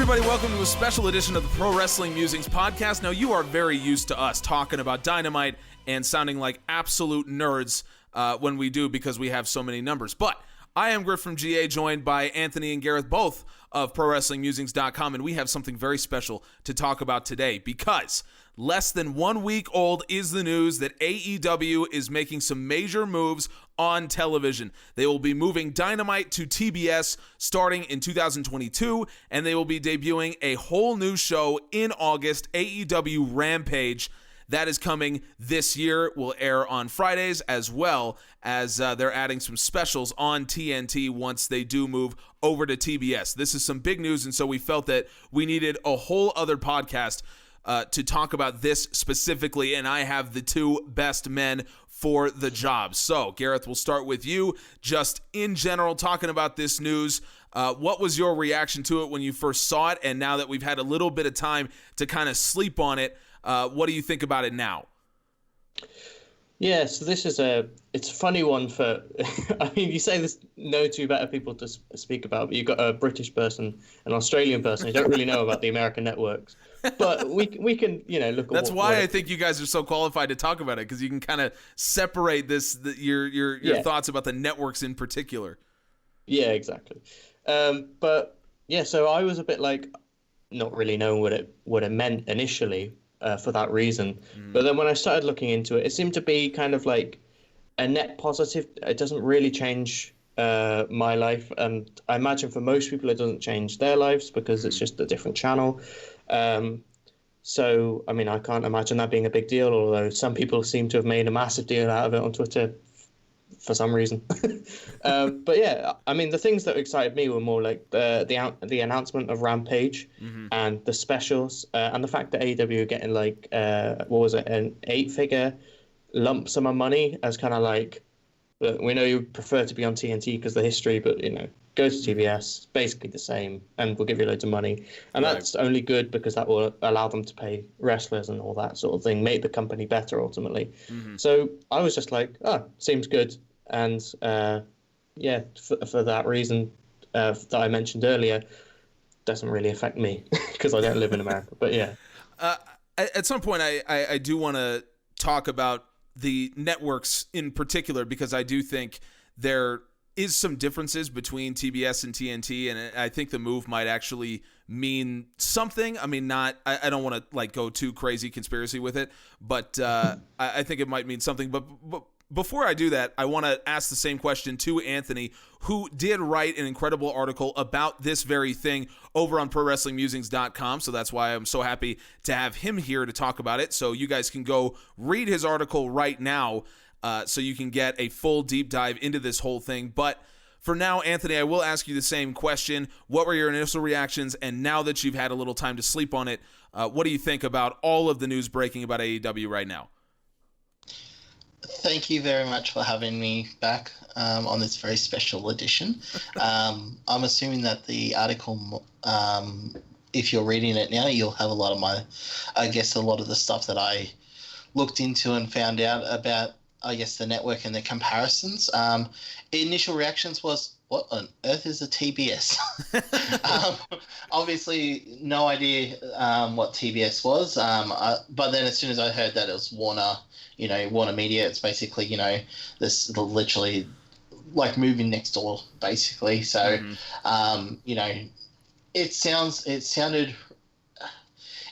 everybody, welcome to a special edition of the Pro Wrestling Musings podcast. Now, you are very used to us talking about Dynamite and sounding like absolute nerds when we do because we have so many numbers. But I am Griff from GA, joined by Anthony and Gareth, both of ProWrestlingMusings.com, and we have something very special to talk about today because less than 1 week old is the news that AEW is making some major moves on television. They will be moving Dynamite to TBS starting in 2022, and they will be debuting a whole new show in August, AEW Rampage. That is coming this year. Will air on Fridays, as well as they're adding some specials on TNT once they do move over to TBS. This is some big news, and so we felt that we needed a whole other podcast to talk about this specifically, and I have the two best men for the job. So, Gareth, we'll start with you. Just in general, talking about this news, what was your reaction to it when you first saw it, and now that we've had a little bit of time to kind of sleep on it, what do you think about it now? Yeah, so this is it's a funny one for, I mean, you say there's no two better people to speak about, but you've got a British person, an Australian person who don't really know about the American networks. But we can, look at That's why I think you guys are so qualified to talk about it, because you can kind of separate your thoughts about the networks in particular. Yeah, exactly. But yeah, so I was a bit like not really knowing what it meant initially for that reason. But then when I started looking into it, it seemed to be kind of like a net positive. It doesn't really change my life, and I imagine for most people it doesn't change their lives because it's just a different channel. So, I mean, I can't imagine that being a big deal, although some people seem to have made a massive deal out of it on Twitter for some reason. But yeah, I mean, the things that excited me were more like the announcement of Rampage and the specials and the fact that AEW are getting like, what was it, an 8-figure lump sum of money as kind of like, we know you prefer to be on TNT because of the history, but, go to TBS, basically the same, and we'll give you loads of money. And that's only good because that will allow them to pay wrestlers and all that sort of thing, make the company better ultimately. So I was just like, seems good. And for that reason that I mentioned earlier, doesn't really affect me because I don't live in America. But yeah. At some point, I do want to talk about the networks in particular, because I do think there is some differences between TBS and TNT, and I think the move might actually mean something. I mean, I don't want to like go too crazy conspiracy with it, but I think it might mean something. But before I do that, I want to ask the same question to Anthony, who did write an incredible article about this very thing over on ProWrestlingMusings.com. So that's why I'm so happy to have him here to talk about it. So you guys can go read his article right now, so you can get a full deep dive into this whole thing. But for now, Anthony, I will ask you the same question. What were your initial reactions? And now that you've had a little time to sleep on it, what do you think about all of the news breaking about AEW right now? Thank you very much for having me back on this very special edition. I'm assuming that the article, if you're reading it now, you'll have a lot of a lot of the stuff that I looked into and found out about, I guess, the network and the comparisons. Initial reactions was, what on earth is a TBS? Obviously, no idea what TBS was. But then as soon as I heard that it was Warner Media, it's basically, this literally like moving next door, basically. So, it sounded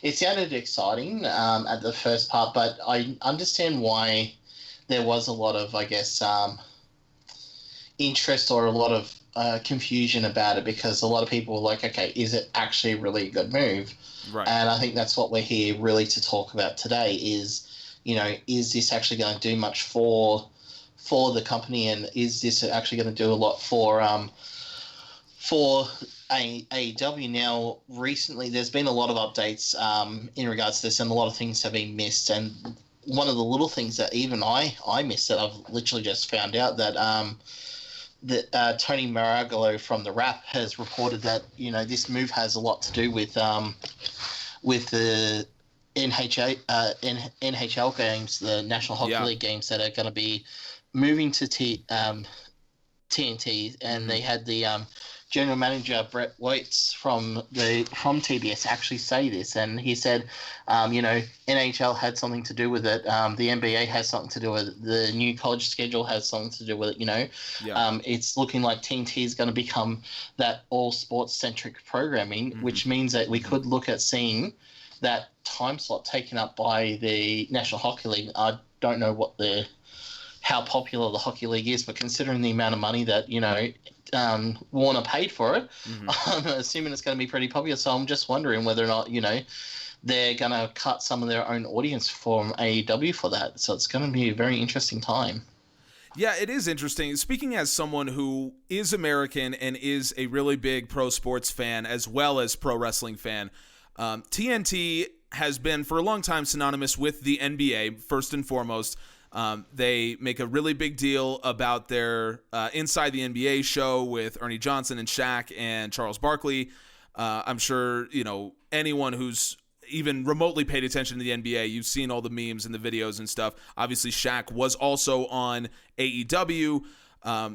exciting at the first part, but I understand why there was a lot of, I guess, interest or a lot of confusion about it, because a lot of people were like, okay, is it actually really a good move? Right. And I think that's what we're here really to talk about today is, is this actually going to do much for the company, and is this actually going to do a lot for AEW? Now, recently there's been a lot of updates in regards to this, and a lot of things have been missed, and one of the little things that even I missed that I've literally just found out that Tony Maragalo from The Wrap has reported that this move has a lot to do with the NHL games, the National Hockey League games that are going to be moving to TNT, and they had the general manager Brett Weitz from TBS actually say this, and he said, NHL had something to do with it. The NBA has something to do with it. The new college schedule has something to do with it. It's looking like TNT is going to become that all sports centric programming, which means that we could look at seeing that time slot taken up by the National Hockey League. I don't know how popular the Hockey League is, but considering the amount of money that Warner paid for it, I'm assuming it's going to be pretty popular. So I'm just wondering whether or not they're going to cut some of their own audience from AEW for that. So it's going to be a very interesting time. Yeah, it is interesting. Speaking as someone who is American and is a really big pro sports fan as well as pro wrestling fan, TNT has been for a long time synonymous with the NBA, first and foremost. They make a really big deal about their Inside the NBA show with Ernie Johnson and Shaq and Charles Barkley. I'm sure, anyone who's even remotely paid attention to the NBA, you've seen all the memes and the videos and stuff. Obviously, Shaq was also on AEW,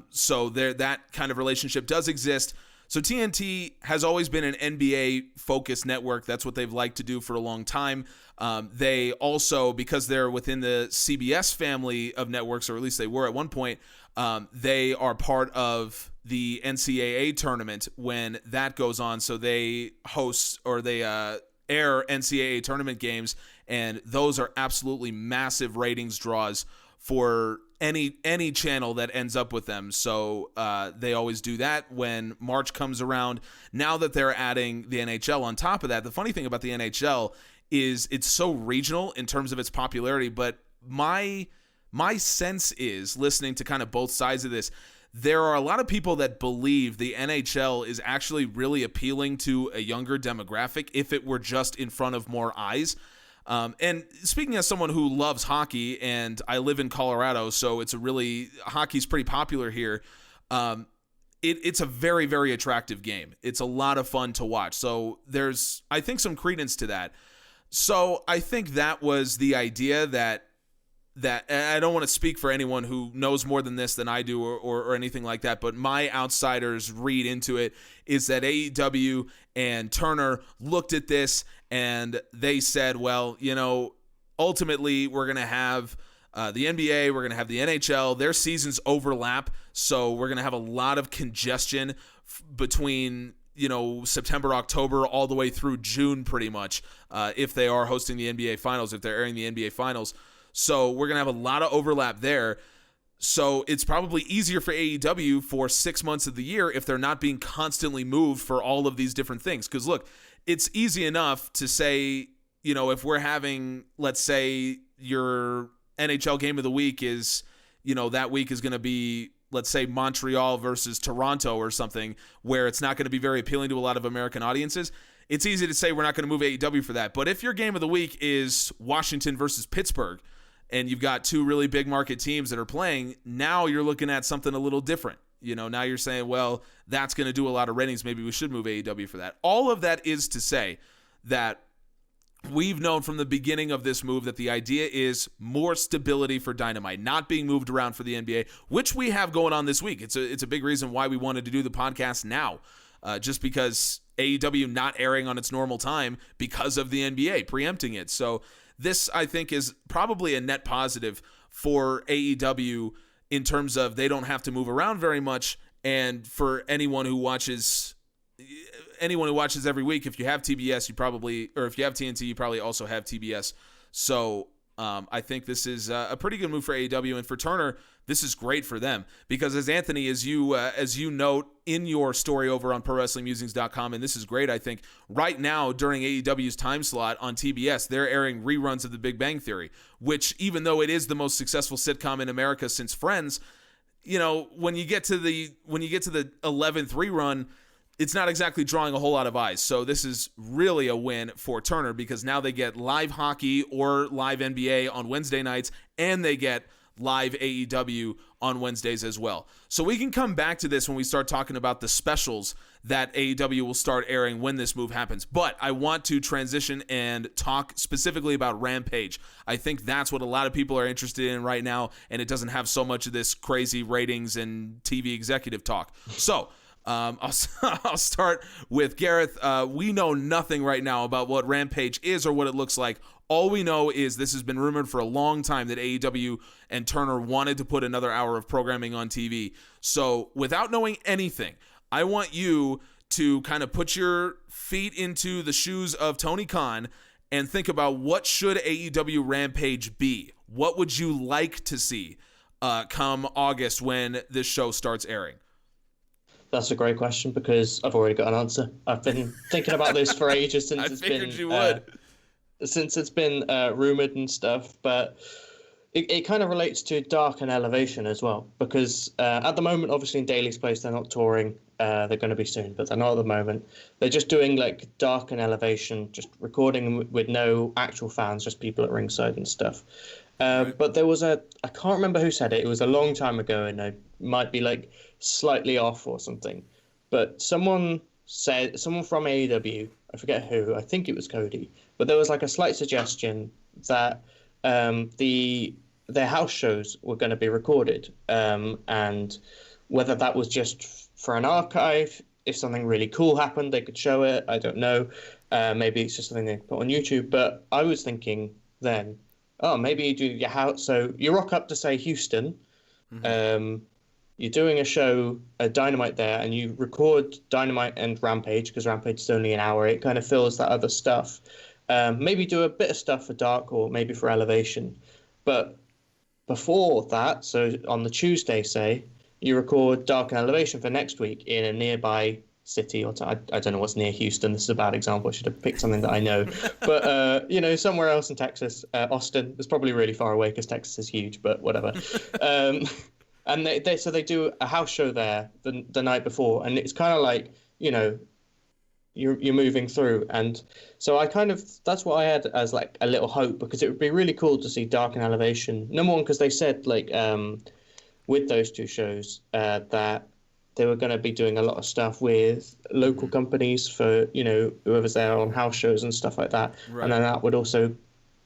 so that kind of relationship does exist. So TNT has always been an NBA-focused network. That's what they've liked to do for a long time. They also, because they're within the CBS family of networks, or at least they were at one point, they are part of the NCAA tournament when that goes on. So they host or they air NCAA tournament games, and those are absolutely massive ratings draws for any channel that ends up with them. So they always do that when March comes around. Now that they're adding the NHL on top of that, the funny thing about the NHL is it's so regional in terms of its popularity, but my sense is, listening to kind of both sides of this, there are a lot of people that believe the NHL is actually really appealing to a younger demographic if it were just in front of more eyes. And speaking as someone who loves hockey, and I live in Colorado, so hockey's pretty popular here. It's a very, very attractive game. It's a lot of fun to watch. So there's, I think, some credence to that. So I think that was the idea that I don't want to speak for anyone who knows more than this than I do or anything like that, but my outsiders read into it is that AEW and Turner looked at this and they said, well, ultimately we're going to have the NBA, we're going to have the NHL, their seasons overlap, so we're going to have a lot of congestion between September, October, all the way through June pretty much, if they are hosting the NBA Finals, if they're airing the NBA Finals. So we're going to have a lot of overlap there. So it's probably easier for AEW for 6 months of the year if they're not being constantly moved for all of these different things. Because look, it's easy enough to say, if we're having, let's say your NHL game of the week is, that week is going to be, let's say, Montreal versus Toronto or something, where it's not going to be very appealing to a lot of American audiences. It's easy to say we're not going to move AEW for that. But if your game of the week is Washington versus Pittsburgh, and you've got two really big market teams that are playing, now you're looking at something a little different. Now you're saying, well, that's going to do a lot of ratings. Maybe we should move AEW for that. All of that is to say that we've known from the beginning of this move that the idea is more stability for Dynamite, not being moved around for the NBA, which we have going on this week. It's a big reason why we wanted to do the podcast now, just because AEW not airing on its normal time because of the NBA preempting it. So this, I think, is probably a net positive for AEW in terms of they don't have to move around very much. And for anyone who watches every week, if you have TBS, if you have TNT, you probably also have TBS. So I think this is a pretty good move for AEW, and for Turner, this is great for them because, as Anthony, as you note in your story over on ProWrestlingMusings.com, and this is great, I think, right now during AEW's time slot on TBS, they're airing reruns of The Big Bang Theory, which, even though it is the most successful sitcom in America since Friends, when you get to the 11th rerun, it's not exactly drawing a whole lot of eyes. So this is really a win for Turner because now they get live hockey or live NBA on Wednesday nights, and they get live AEW on Wednesdays as well. So we can come back to this when we start talking about the specials that AEW will start airing when this move happens. But I want to transition and talk specifically about Rampage. I think that's what a lot of people are interested in right now, and it doesn't have so much of this crazy ratings and TV executive talk. So I'll start with Gareth. We know nothing right now about what Rampage is or what it looks like. All we know is this has been rumored for a long time that AEW and Turner wanted to put another hour of programming on TV. So without knowing anything, I want you to kind of put your feet into the shoes of Tony Khan and think about what should AEW Rampage be? What would you like to see come August when this show starts airing? That's a great question because I've already got an answer. I've been thinking about this for ages since it's been rumored and stuff, but it kind of relates to Dark and Elevation as well because at the moment, obviously in Daly's place, they're not touring. They're going to be soon, but they're not at the moment. They're just doing like Dark and Elevation, just recording with no actual fans, just people at ringside and stuff. Right. But there was I can't remember who said it. It was a long time ago, and I might be like slightly off or something. But someone from AEW, I forget who, I think it was Cody, but there was like a slight suggestion that their house shows were going to be recorded, and whether that was just for an archive, if something really cool happened, they could show it. I don't know. Maybe it's just something they put on YouTube. But I was thinking then, maybe you do your house. So you rock up to, say, Houston. Mm-hmm. You're doing a show, a Dynamite there, and you record Dynamite and Rampage because Rampage is only an hour. It kind of fills that other stuff. Maybe do a bit of stuff for Dark or maybe for Elevation. But before that, so on the Tuesday, say, you record Dark and Elevation for next week in a nearby city or I don't know what's near Houston. This is a bad example. I should have picked something that I know. But, somewhere else in Texas, Austin. It's probably really far away because Texas is huge, but whatever. And they do a house show there the night before. And it's kind of like, you're moving through. And so that's what I had as like a little hope because it would be really cool to see Dark and Elevation. Number one, because they said like with those two shows that they were going to be doing a lot of stuff with local companies for, whoever's there on house shows and stuff like that. Right. And then that would also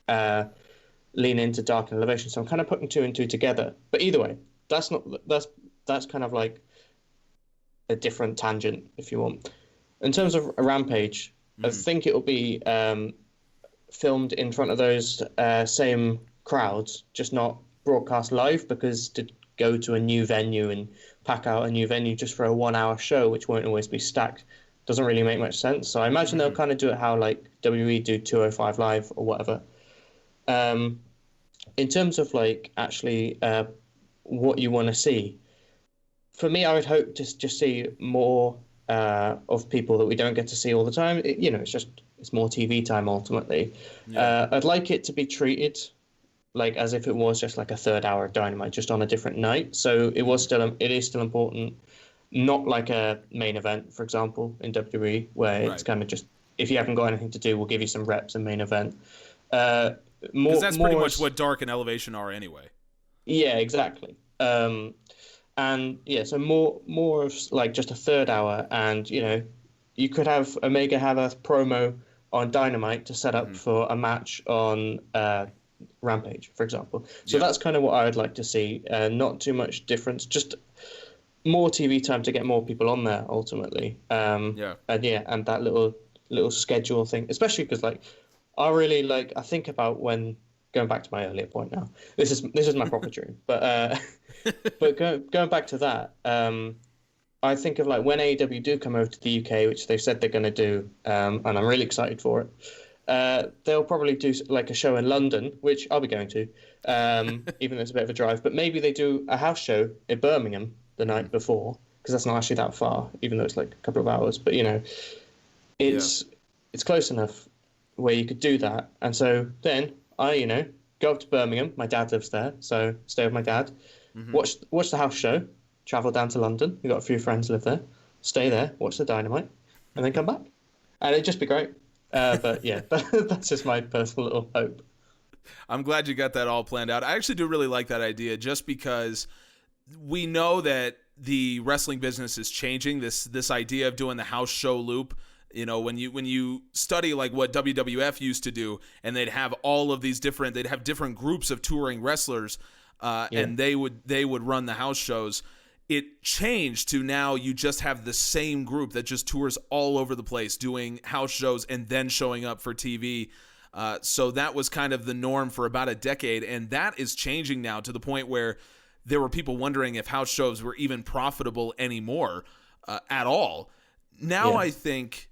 lean into Dark and Elevation. So I'm kind of putting two and two together. But either way, that's kind of like a different tangent, if you want. In terms of a Rampage, I think it'll be filmed in front of those same crowds, just not broadcast live, because to go to a new venue and pack out a new venue just for a 1 hour show, which won't always be stacked, doesn't really make much sense. So I imagine they'll kind of do it how like WWE do 205 Live or whatever. In terms of like actually what you want to see, for me, I would hope to just see more of people that we don't get to see all the time. It's more TV time ultimately. Yeah. I'd like it to be treated like as if it was just like a third hour of Dynamite, just on a different night. So it is still important, not like a main event, for example, in WWE, where it's kind of just, if you haven't got anything to do, we'll give you some reps in main event. Because that's pretty much what Dark and Elevation are anyway. Yeah, exactly. So more of like just a third hour, and you could have Omega have a promo on Dynamite to set up for a match on Rampage, for example. So that's kind of what I would like to see. Not too much difference, just more TV time to get more people on there ultimately. And that little schedule thing, especially because like I think about when, going back to my earlier point now, this is my proper dream, but going back to that, I think of like when AEW do come over to the UK, which they've said they're going to do, and I'm really excited for it. They'll probably do like a show in London, which I'll be going to, even though it's a bit of a drive. But maybe they do a house show in Birmingham the night before, because that's not actually that far, even though it's like a couple of hours. But it's close enough where you could do that. And so then I, go up to Birmingham. My dad lives there, so stay with my dad. Mm-hmm. Watch the house show. Travel down to London. We've got a few friends live there. Stay there. Watch the Dynamite, and then come back. And it'd just be great. But yeah, that's just my personal little hope. I'm glad you got that all planned out. I actually do really like that idea, just because we know that the wrestling business is changing. This idea of doing the house show loop. When you study like what WWF used to do, and they'd have all of these they'd have different groups of touring wrestlers, and they would run the house shows. it changed to now you just have the same group that just tours all over the place doing house shows and then showing up for TV. So that was kind of the norm for about a decade, and that is changing now to the point where there were people wondering if house shows were even profitable anymore at all. Now I think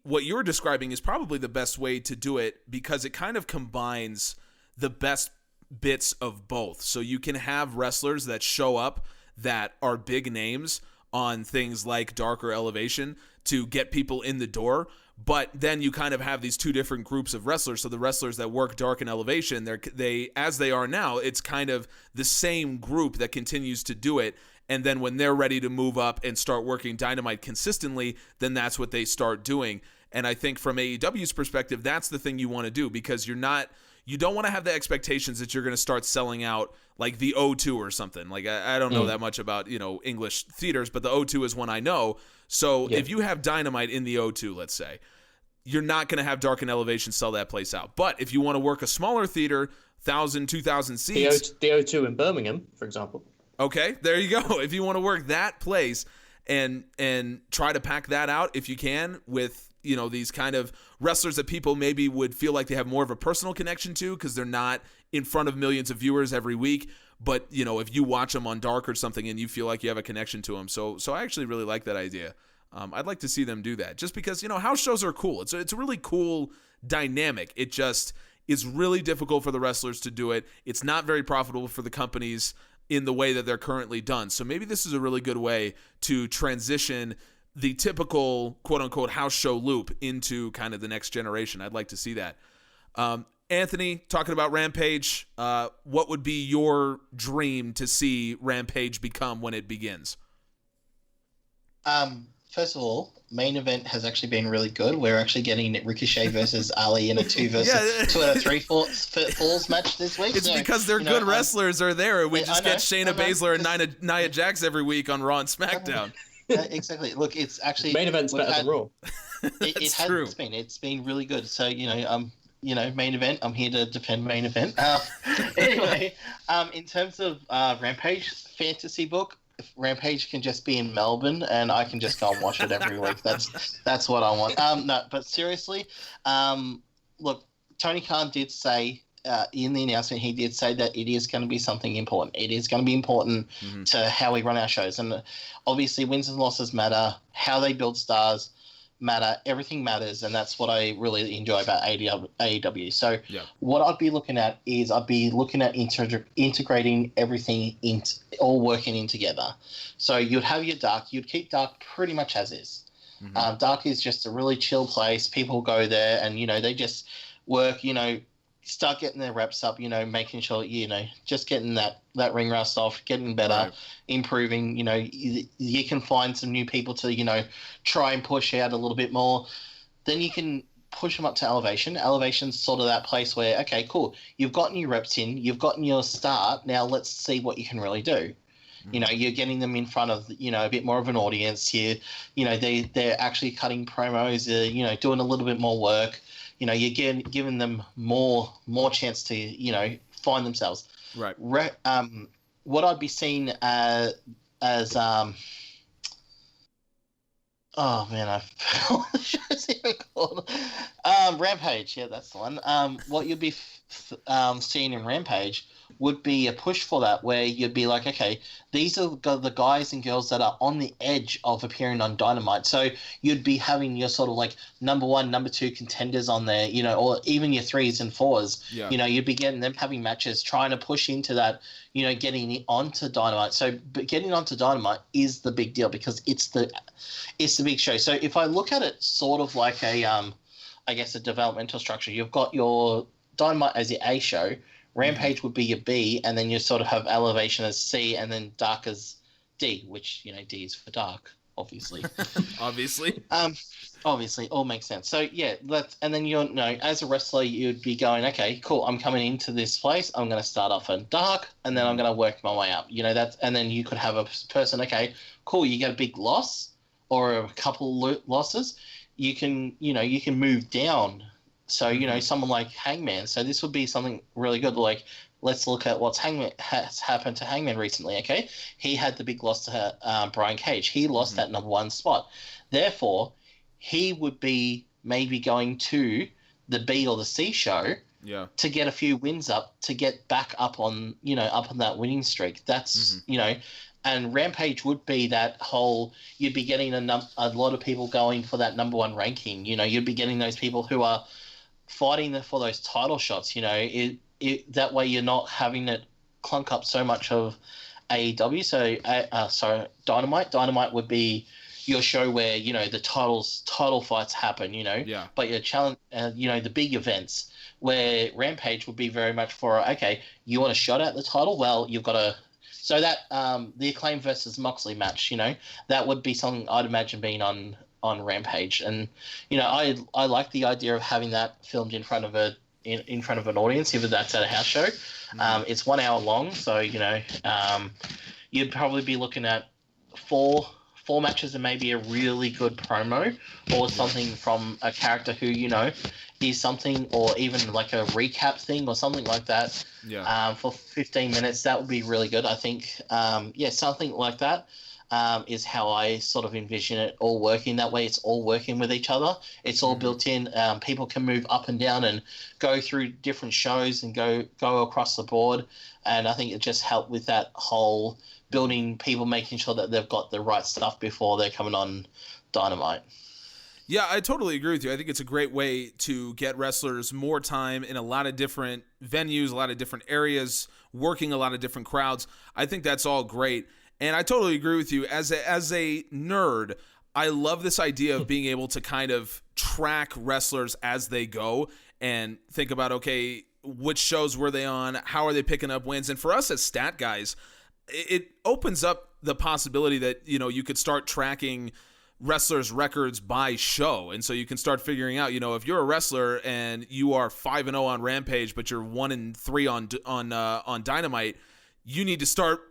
what you're describing is probably the best way to do it, because it kind of combines the best bits of both. So you can have wrestlers that show up that are big names on things like Dark or Elevation to get people in the door, but then you kind of have these two different groups of wrestlers. So the wrestlers that work Dark and Elevation, they as they are now, it's kind of the same group that continues to do it. And then when they're ready to move up and start working Dynamite consistently, then that's what they start doing. And I think from AEW's perspective, that's the thing you want to do, because you don't want to have the expectations that you're going to start selling out like the O2 or something. Like I don't know that much about, English theaters, but the O2 is one I know. So if you have Dynamite in the O2, let's say, you're not going to have Dark and Elevation sell that place out. But if you want to work a smaller theater, 1,000, 2,000 seats. The O2 in Birmingham, for example. Okay, there you go. If you want to work that place and try to pack that out if you can with, these kind of wrestlers that people maybe would feel like they have more of a personal connection to because they're not in front of millions of viewers every week. But, if you watch them on Dark or something and you feel like you have a connection to them. So I actually really like that idea. I'd like to see them do that just because, house shows are cool. It's a really cool dynamic. It just is really difficult for the wrestlers to do it. It's not very profitable for the companies in the way that they're currently done. So maybe this is a really good way to transition the typical quote-unquote house show loop into kind of the next generation. I'd like to see that. Anthony, talking about Rampage, what would be your dream to see Rampage become when it begins? First of all, main event has actually been really good. We're actually getting Ricochet versus Ali in a 2 out of 3 falls match this week. It's because they're good wrestlers are there. We just get Shayna Baszler and Nia Jax every week on Raw and SmackDown. Exactly. Look, it's actually main event's better than Raw. It's been really good. So main event. I'm here to defend main event. Anyway, in terms of Rampage fantasy book, Rampage can just be in Melbourne, and I can just go and watch it every week. That's what I want. No, but seriously, look, Tony Khan did say in the announcement, he did say that it is going to be something important. It is going to be important to how we run our shows, and obviously wins and losses matter. How they build stars matter. Everything matters, and that's what I really enjoy about AEW. So what I'd be looking at is integrating everything all working in together. So you'd have your Dark. You'd keep Dark pretty much as is. Dark is just a really chill place. People go there and, they just work, start getting their reps up, making sure, just getting that ring rust off, getting better, improving, you can find some new people to, try and push out a little bit more. Then you can push them up to Elevation. Elevation's sort of that place where, okay, cool, you've gotten your reps in, you've gotten your start, now let's see what you can really do. You're getting them in front of, a bit more of an audience here. They're actually cutting promos, doing a little bit more work. You're giving them more chance to, find themselves. Right. What I'd be seeing as oh man, I forgot what the show's even called. Rampage, yeah, that's the one. What you'd be seeing in Rampage would be a push for that, where you'd be like, okay, these are the guys and girls that are on the edge of appearing on Dynamite. So you'd be having your sort of like number 1, number 2 contenders on there, or even your 3s and 4s. Yeah. You'd be getting them having matches, trying to push into that, getting onto Dynamite. So but getting onto Dynamite is the big deal because it's the big show. So if I look at it sort of like a, I guess a developmental structure, you've got your Dynamite as your A show, Rampage would be your B, and then you sort of have Elevation as C, and then Dark as D, which, D is for Dark, obviously. Obviously, all makes sense. So, yeah, and then as a wrestler, you'd be going, okay, cool, I'm coming into this place, I'm going to start off in Dark, and then I'm going to work my way up. And then you could have a person, okay, cool, you get a big loss or a couple losses, you can move down. So, someone like Hangman. So this would be something really good. Like let's look at what's has happened to Hangman recently. Okay, he had the big loss to Brian Cage. He lost that number one spot. Therefore, he would be maybe going to the B or the C show to get a few wins up, to get back up on that winning streak. That's and Rampage would be that whole. You'd be getting a lot of people going for that number one ranking. You'd be getting those people who are fighting for those title shots. That way you're not having it clunk up so much of AEW. So Dynamite. Dynamite would be your show where the title fights happen. But your challenge, the big events where Rampage would be very much for you want a shot at the title. Well, you've got to. So that the Acclaim versus Moxley match, that would be something I'd imagine being on Rampage, and I like the idea of having that filmed in front of an audience, if that's at a house show. It's 1 hour long, so you'd probably be looking at four matches and maybe a really good promo or something from a character who is something, or even like a recap thing or something like that. For 15 minutes, that would be really good. I think something like that is how I sort of envision it all working. That way it's all working with each other. It's all built in. People can move up and down and go through different shows and go across the board. And I think it just helped with that whole building, people making sure that they've got the right stuff before they're coming on Dynamite. Yeah, I totally agree with you. I think it's a great way to get wrestlers more time in a lot of different venues, a lot of different areas, working a lot of different crowds. I think that's all great. And I totally agree with you. As a nerd, I love this idea of being able to kind of track wrestlers as they go and think about, okay, which shows were they on? How are they picking up wins? And for us as stat guys, it opens up the possibility that, you could start tracking wrestlers' records by show. And so you can start figuring out, if you're a wrestler and you are 5-0 on Rampage, but you're 1-3 on Dynamite, you need to start,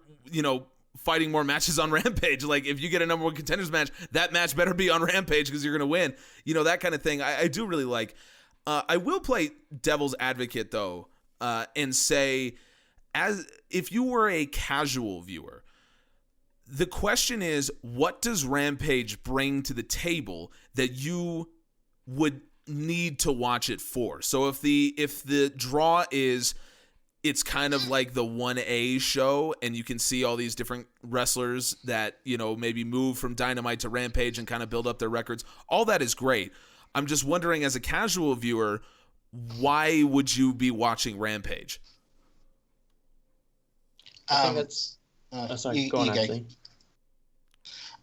fighting more matches on Rampage. Like if you get a number one contenders match, that match better be on Rampage because you're going to win. That kind of thing. I do really like. I will play devil's advocate though, and say, as if you were a casual viewer, the question is, what does Rampage bring to the table that you would need to watch it for? So if the draw is, it's kind of like the 1A show and you can see all these different wrestlers that, maybe move from Dynamite to Rampage and kind of build up their records. All that is great. I'm just wondering, as a casual viewer, why would you be watching Rampage? I think that's... sorry, go on, Anthony.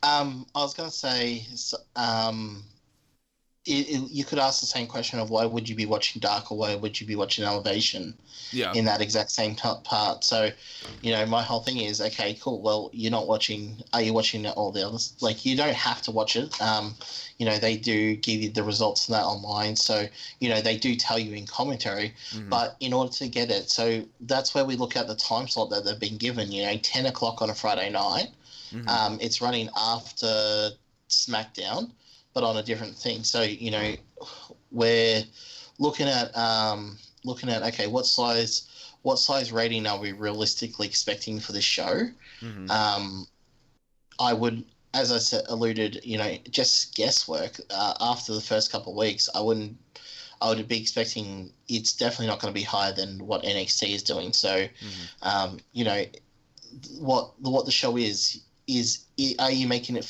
I was going to say... you could ask the same question of why would you be watching Dark or why would you be watching Elevation in that exact same part. So, my whole thing is, okay, cool. Well, are you watching all the others? Like, you don't have to watch it. They do give you the results of that online. So, they do tell you in commentary, but in order to get it, so that's where we look at the time slot that they've been given, 10 o'clock on a Friday night. It's running after SmackDown, but on a different thing. So, we're looking at okay, what size rating are we realistically expecting for this show? I would, as I said, alluded, just guesswork. After the first couple of weeks, I would be expecting it's definitely not going to be higher than what NXT is doing. So, what the show is are you making it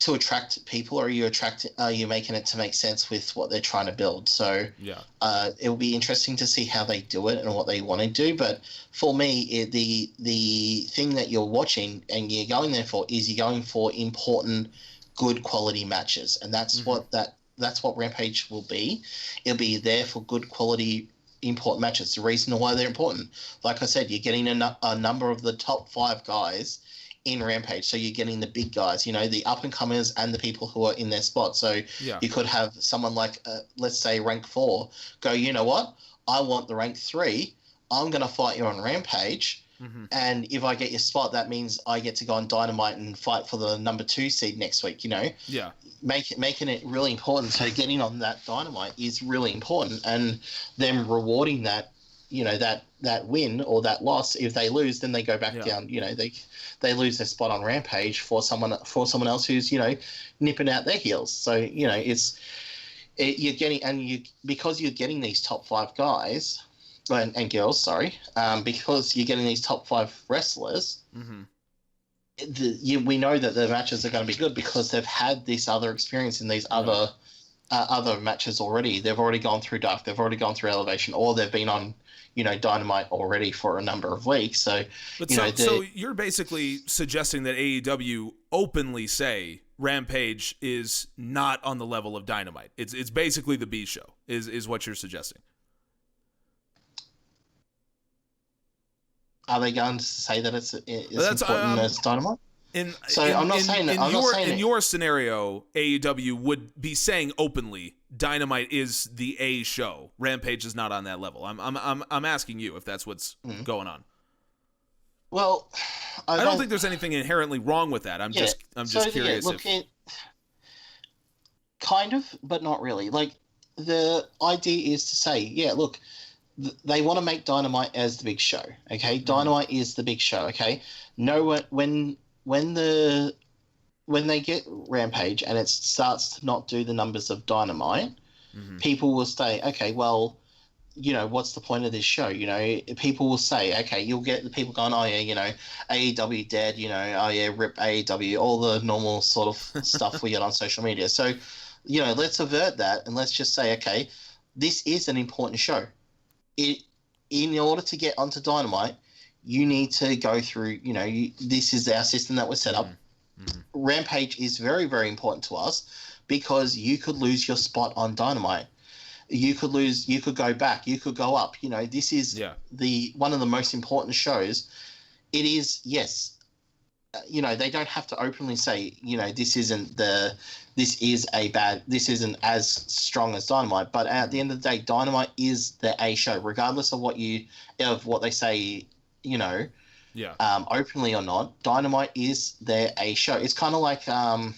to attract people, or are you making it to make sense with what they're trying to build? So it will be interesting to see how they do it and what they want to do. But for me, the thing that you're watching and you're going there for is you're going for important, good quality matches, and that's what Rampage will be. It'll be there for good quality, important matches. The reason why they're important, like I said, you're getting a number of the top 5 guys in Rampage, so you're getting the big guys, the up and comers and the people who are in their spot. So you could have someone like, let's say, rank 4 go, you know what, I want the rank 3, I'm going to fight you on Rampage, and if I get your spot, that means I get to go on Dynamite and fight for the number 2 seed next week. Making it really important. So getting on that Dynamite is really important, and them rewarding that that win or that loss. If they lose, then they go back down. They lose their spot on Rampage for someone else who's nipping out their heels. So because you're getting these top 5 guys and girls, sorry, because you're getting these top 5 wrestlers. Mm-hmm. We know that the matches are going to be good because they've had this other experience in these other matches already. They've already gone through Dark, they've already gone through Elevation, or they've been on Dynamite already for a number of weeks. So, so you're basically suggesting that AEW openly say Rampage is not on the level of Dynamite. It's basically the B show. Is what you're suggesting? Are they going to say that it's important as Dynamite? In your scenario, AEW would be saying openly, Dynamite is the A show. Rampage is not on that level. I'm asking you if that's what's going on. Well, I don't think there's anything inherently wrong with that. I'm just curious. Kind of, but not really. Like, the idea is to say, look, they want to make Dynamite as the big show. Okay, Dynamite is the big show. Okay, when they get Rampage and it starts to not do the numbers of Dynamite, people will say, okay, well, what's the point of this show? People will say, okay, you'll get the people going, oh yeah, AEW dead, oh yeah, rip AEW, all the normal sort of stuff we get on social media. So, let's avert that and let's just say, okay, this is an important show. In order to get onto Dynamite, you need to go through, this is our system that was set up. Rampage is very, very important to us because you could lose your spot on Dynamite. You could go back, you could go up. This is one of the most important shows. It is, yes. They don't have to openly say, this isn't as strong as Dynamite. But at the end of the day, Dynamite is the A show, regardless of what they say, openly or not. Dynamite is their A show. It's kind of like how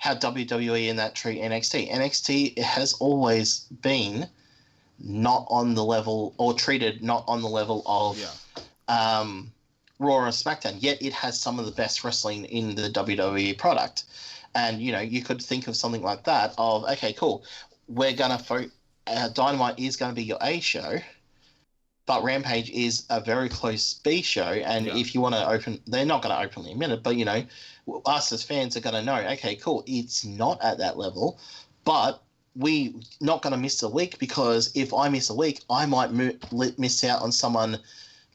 WWE and that treat NXT. NXT has always been not on the level, or treated not on the level of Raw and SmackDown, yet it has some of the best wrestling in the WWE product. And, you could think of something like that of, okay, cool, we're going to Dynamite is going to be your A show, but Rampage is a very close B show. And if you want to they're not going to openly admit it, but, us as fans are going to know, okay, cool, it's not at that level, but we not going to miss a week, because if I miss a week, I might miss out on someone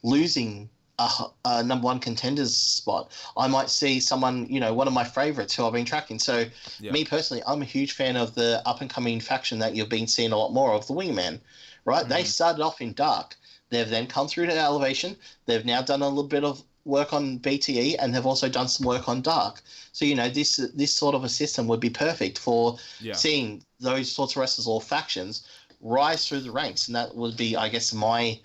losing a number one contenders spot. I might see someone, one of my favorites who I've been tracking. So me personally, I'm a huge fan of the up and coming faction that you've been seeing a lot more of, the Wingman, right? They started off in Dark. They've then come through to Elevation. They've now done a little bit of work on BTE, and they've also done some work on Dark. So, this sort of a system would be perfect for seeing those sorts of wrestlers or factions rise through the ranks. And that would be, I guess, my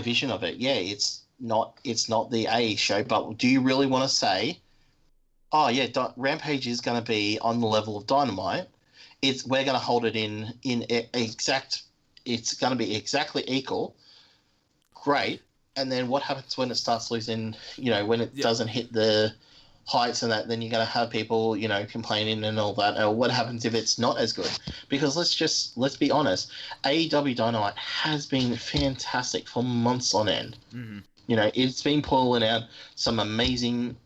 vision of it. Yeah, it's not the A show, but do you really want to say, oh yeah, Rampage is going to be on the level of Dynamite? We're going to hold it in exact. It's going to be exactly equal. Great. And then what happens when it starts losing? When it doesn't hit the heights and that, then you're going to have people, complaining and all that. Or what happens if it's not as good? Because let's be honest, AEW Dynamite has been fantastic for months on end. Mm-hmm. It's been pulling out some amazing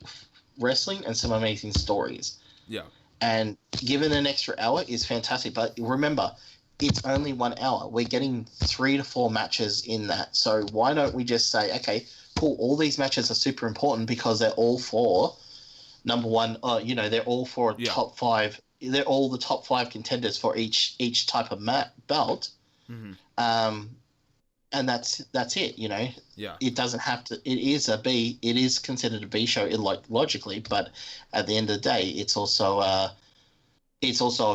wrestling and some amazing stories. Yeah. And given an extra hour is fantastic. But remember, it's only 1 hour. We're getting 3 to 4 matches in that. So why don't we just say, okay, cool, all these matches are super important because they're all for number one, they're all for top 5. They're all the top 5 contenders for each type of belt. Mm-hmm. And that's it, Yeah. It doesn't have to. It is considered a B show, logically, but at the end of the day, it's also a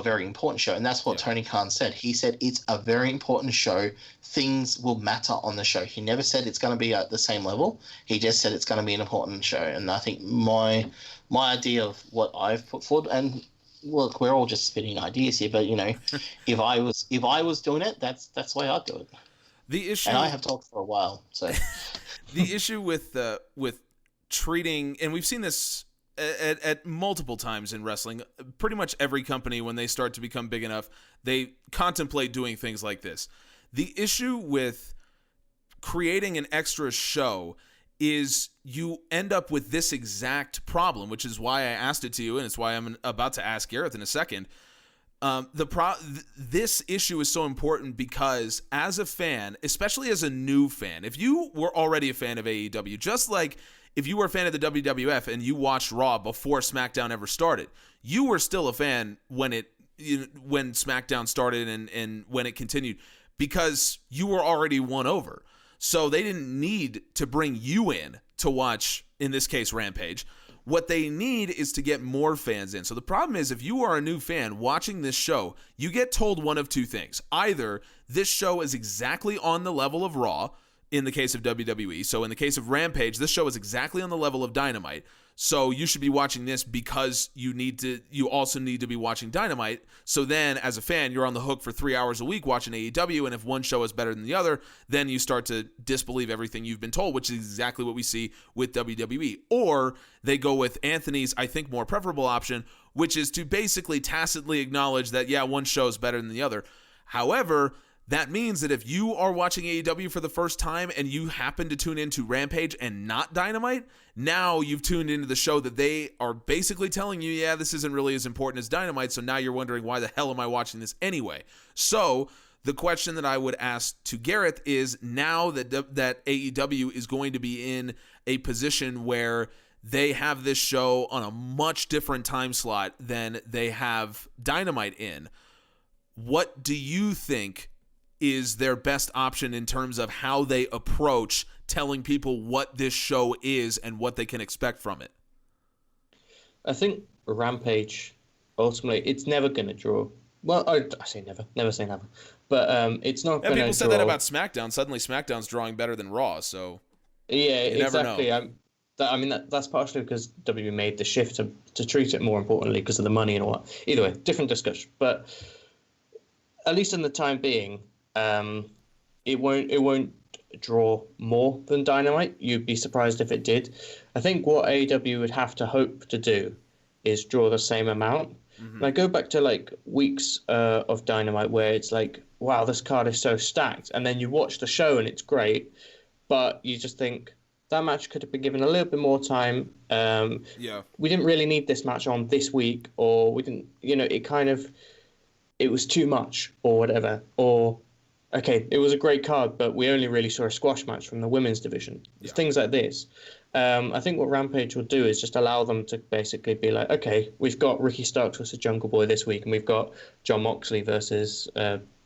very important show, and that's what Tony Khan said. He said it's a very important show. Things will matter on the show. He never said it's going to be at the same level. He just said it's going to be an important show. And I think my idea of what I've put forward, and look, we're all just spitting ideas here, but if I was doing it, that's the way I'd do it. The issue, and I have talked for a while, so the issue with treating, and we've seen this at multiple times in wrestling. Pretty much every company, when they start to become big enough, they contemplate doing things like this. The issue with creating an extra show is you end up with this exact problem, which is why I asked it to you, and it's why I'm about to ask Gareth in a second. This issue is so important because as a fan, especially as a new fan, if you were already a fan of AEW, just like if you were a fan of the WWF and you watched Raw before SmackDown ever started, you were still a fan when SmackDown started and when it continued, because you were already won over. So they didn't need to bring you in to watch, in this case, Rampage. What they need is to get more fans in. So the problem is, if you are a new fan watching this show, you get told one of two things. Either this show is exactly on the level of Raw, in the case of WWE. So in the case of Rampage, this show is exactly on the level of Dynamite. So you should be watching this because you also need to be watching Dynamite. So then as a fan, you're on the hook for 3 hours a week watching AEW. And if one show is better than the other, then you start to disbelieve everything you've been told, which is exactly what we see with WWE. Or they go with Anthony's, I think, more preferable option, which is to basically tacitly acknowledge that, yeah, one show is better than the other. However, that means that if you are watching AEW for the first time and you happen to tune into Rampage and not Dynamite, now you've tuned into the show that they are basically telling you, yeah, this isn't really as important as Dynamite, so now you're wondering, why the hell am I watching this anyway? So the question that I would ask to Gareth is, now that AEW is going to be in a position where they have this show on a much different time slot than they have Dynamite in, what do you think is their best option in terms of how they approach telling people what this show is and what they can expect from it? I think Rampage, ultimately, it's never going to draw. Well, I say never say never. But it's not going to draw. People said that about SmackDown. Suddenly SmackDown's drawing better than Raw, so yeah, exactly. Never know. That's partially because WWE made the shift to treat it more importantly because of the money and all that. Either way, different discussion. But at least in the time being, it won't draw more than Dynamite. You'd be surprised if it did. I think what AEW would have to hope to do is draw the same amount. Mm-hmm. And I go back to like weeks of Dynamite where it's like, wow, this card is so stacked, and then you watch the show and it's great, but you just think that match could have been given a little bit more time. We didn't really need this match on this week, or we didn't, it was too much or whatever, or okay, it was a great card, but we only really saw a squash match from the women's division. Yeah. Things like this. I think what Rampage will do is just allow them to basically be like, okay, we've got Ricky Starks versus Jungle Boy this week, and we've got John Moxley versus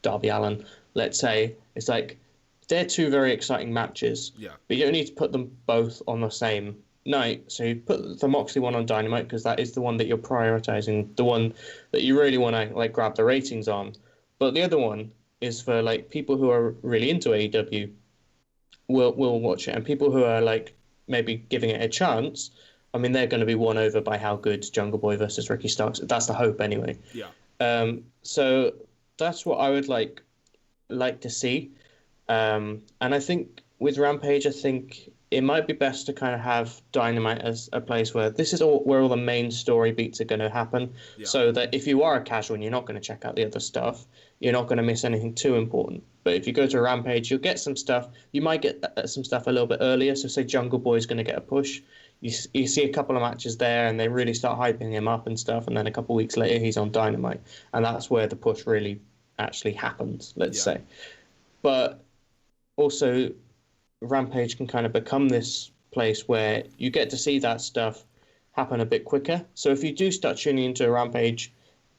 Darby Allin, let's say. It's like, they're two very exciting matches, but you don't need to put them both on the same night. So you put the Moxley one on Dynamite because that is the one that you're prioritizing, the one that you really want to like grab the ratings on. But the other one is for like people who are really into AEW will watch it, and people who are like maybe giving it a chance, I mean, they're going to be won over by how good Jungle Boy versus Ricky Starks. That's the hope anyway. Yeah. So that's what I would like to see. And I think with Rampage, I think it might be best to kind of have Dynamite as a place where this is where all the main story beats are going to happen. Yeah. So that if you are a casual and you're not going to check out the other stuff, you're not going to miss anything too important. But if you go to Rampage, you'll get some stuff. You might get some stuff a little bit earlier. So say Jungle Boy is going to get a push. You see a couple of matches there and they really start hyping him up and stuff. And then a couple of weeks later, he's on Dynamite. And that's where the push really actually happens, let's say. But also, Rampage can kind of become this place where you get to see that stuff happen a bit quicker. So if you do start tuning into a Rampage,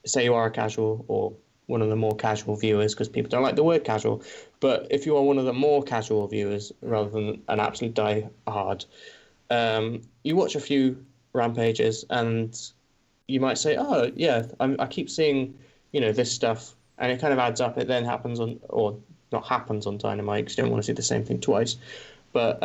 say you are a casual or one of the more casual viewers, because people don't like the word casual, but if you are one of the more casual viewers rather than an absolute die-hard, you watch a few Rampages and you might say, oh, yeah, I keep seeing, this stuff, and it kind of adds up. It then happens on, or not happens on Dynamite, because you don't want to see the same thing twice, but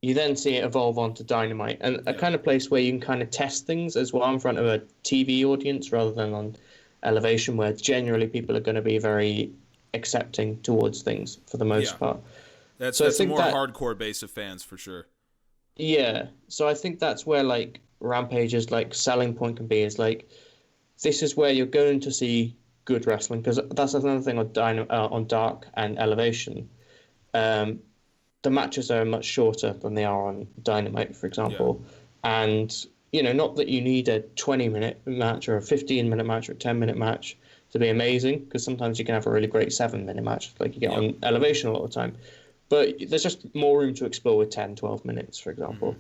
you then see it evolve onto Dynamite, and a kind of place where you can kind of test things as well in front of a TV audience rather than on Elevation, where generally people are going to be very accepting towards things for the most part. That's I a think more that, hardcore base of fans for sure. yeah. So I think that's where like Rampage's like selling point can be, is like, this is where you're going to see good wrestling, because that's another thing on on Dark and Elevation. The matches are much shorter than they are on Dynamite, for example. Yeah. And, not that you need a 20-minute match or a 15-minute match or a 10-minute match to be amazing, because sometimes you can have a really great 7-minute match like you get on Elevation a lot of the time. But there's just more room to explore with 10, 12 minutes, for example.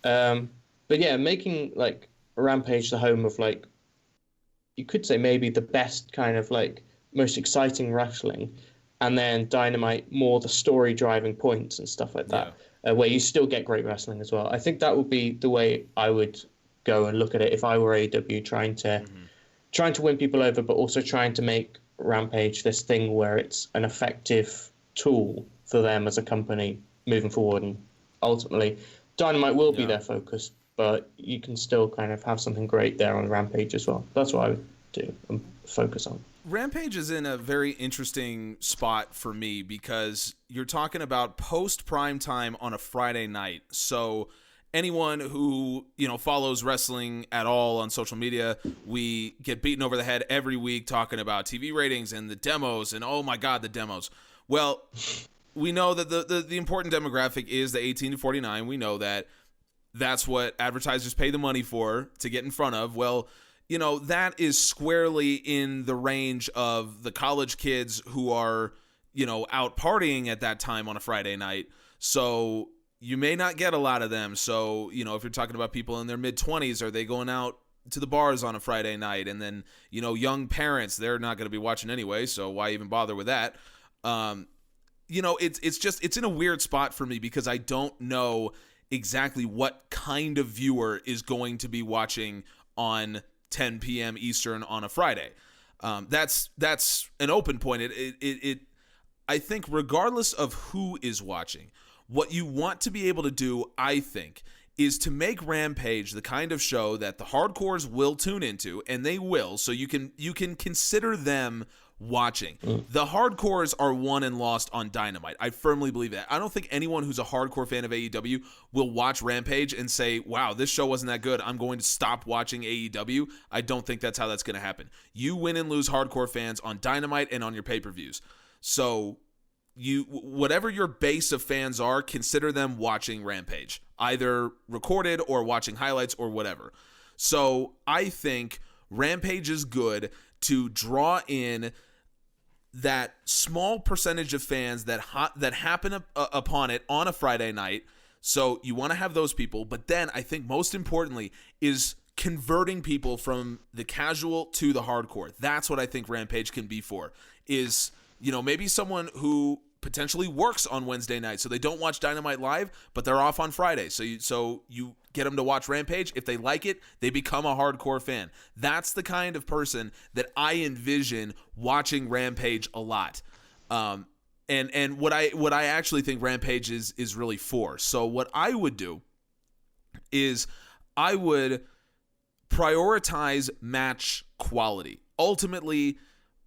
But yeah, making like Rampage the home of like, you could say maybe the best kind of like most exciting wrestling, and then Dynamite more the story driving points and stuff like that, where you still get great wrestling as well. I think that would be the way I would go and look at it if I were AEW, trying to win people over, but also trying to make Rampage this thing where it's an effective tool for them as a company moving forward. And ultimately, Dynamite will be their focus, but you can still kind of have something great there on Rampage as well. That's what I would do and focus on. Rampage is in a very interesting spot for me, because you're talking about post prime time on a Friday night. So anyone who, follows wrestling at all on social media, we get beaten over the head every week talking about TV ratings and the demos, and oh my God, the demos. Well, we know that the important demographic is the 18 to 49. We know that that's what advertisers pay the money for, to get in front of. Well, that is squarely in the range of the college kids who are, out partying at that time on a Friday night. So you may not get a lot of them. So, if you're talking about people in their mid-20s, are they going out to the bars on a Friday night? And then, young parents, they're not going to be watching anyway, so why even bother with that? It's in a weird spot for me, because I don't know exactly what kind of viewer is going to be watching on 10 p.m. Eastern on a Friday. That's an open point. I think regardless of who is watching, what you want to be able to do, I think, is to make Rampage the kind of show that the hardcores will tune into, and they will, so you can consider them watching. The hardcores are won and lost on Dynamite. I firmly believe that. I don't think anyone who's a hardcore fan of AEW will watch Rampage and say, wow, this show wasn't that good, I'm going to stop watching AEW. I don't think that's how that's going to happen. You win and lose hardcore fans on Dynamite and on your pay-per-views. So whatever your base of fans are, consider them watching Rampage, either recorded or watching highlights or whatever. So I think Rampage is good to draw in that small percentage of fans that happen upon it on a Friday night. So you want to have those people, but then I think most importantly is converting people from the casual to the hardcore. That's what I think Rampage can be for, is, maybe someone who potentially works on Wednesday night, so they don't watch Dynamite live, but they're off on Friday. So you get them to watch Rampage. If they like it, they become a hardcore fan. That's the kind of person that I envision watching Rampage a lot. And what I actually think Rampage is really for. So what I would do is I would prioritize match quality. Ultimately,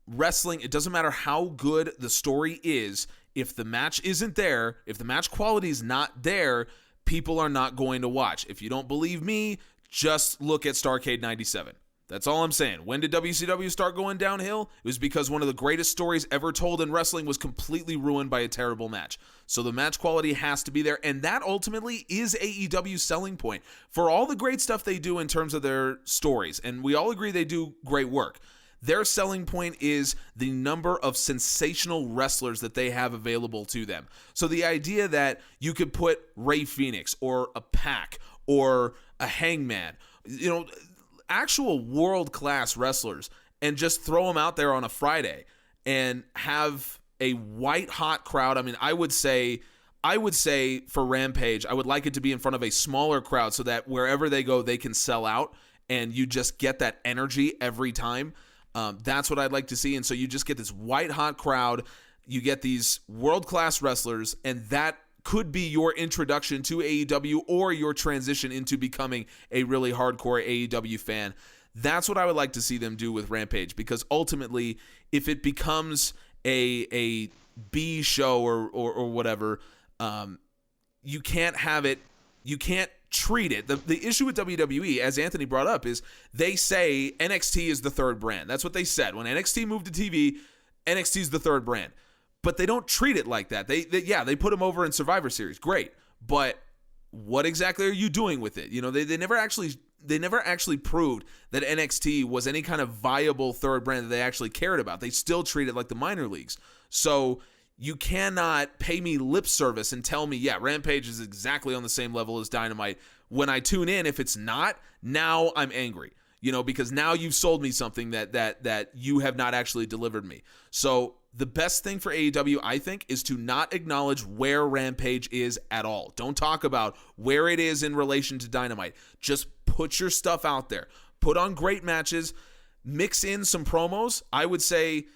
wrestling, it doesn't matter how good the story is, if the match isn't there, if the match quality is not there, people are not going to watch. If you don't believe me, just look at Starrcade 97. That's all I'm saying. When did WCW start going downhill? It was because one of the greatest stories ever told in wrestling was completely ruined by a terrible match. So the match quality has to be there, and that ultimately is AEW's selling point. For all the great stuff they do in terms of their stories, and we all agree they do great work, their selling point is the number of sensational wrestlers that they have available to them. So the idea that you could put Rey Fenix or a Pac or a Hangman, actual world-class wrestlers, and just throw them out there on a Friday and have a white-hot crowd. I mean, I would say for Rampage, I would like it to be in front of a smaller crowd so that wherever they go, they can sell out, and you just get that energy every time. That's what I'd like to see. And so you just get this white-hot crowd, you get these world-class wrestlers, and that could be your introduction to AEW or your transition into becoming a really hardcore AEW fan. That's what I would like to see them do with Rampage, because ultimately, if it becomes a B show or whatever. You can't have it. You can't treat it. The issue with WWE, as Anthony brought up, is they say NXT is the third brand. That's what they said. When NXT moved to TV, NXT is the third brand. But they don't treat it like that. They put them over in Survivor Series. Great. But what exactly are you doing with it? You know, they never actually proved that NXT was any kind of viable third brand that they actually cared about. They still treat it like the minor leagues. So you cannot pay me lip service and tell me, yeah, Rampage is exactly on the same level as Dynamite. When I tune in, if it's not, now I'm angry, you know, because now you've sold me something that you have not actually delivered me. So the best thing for AEW, I think, is to not acknowledge where Rampage is at all. Don't talk about where it is in relation to Dynamite. Just put your stuff out there. Put on great matches. Mix in some promos. I would say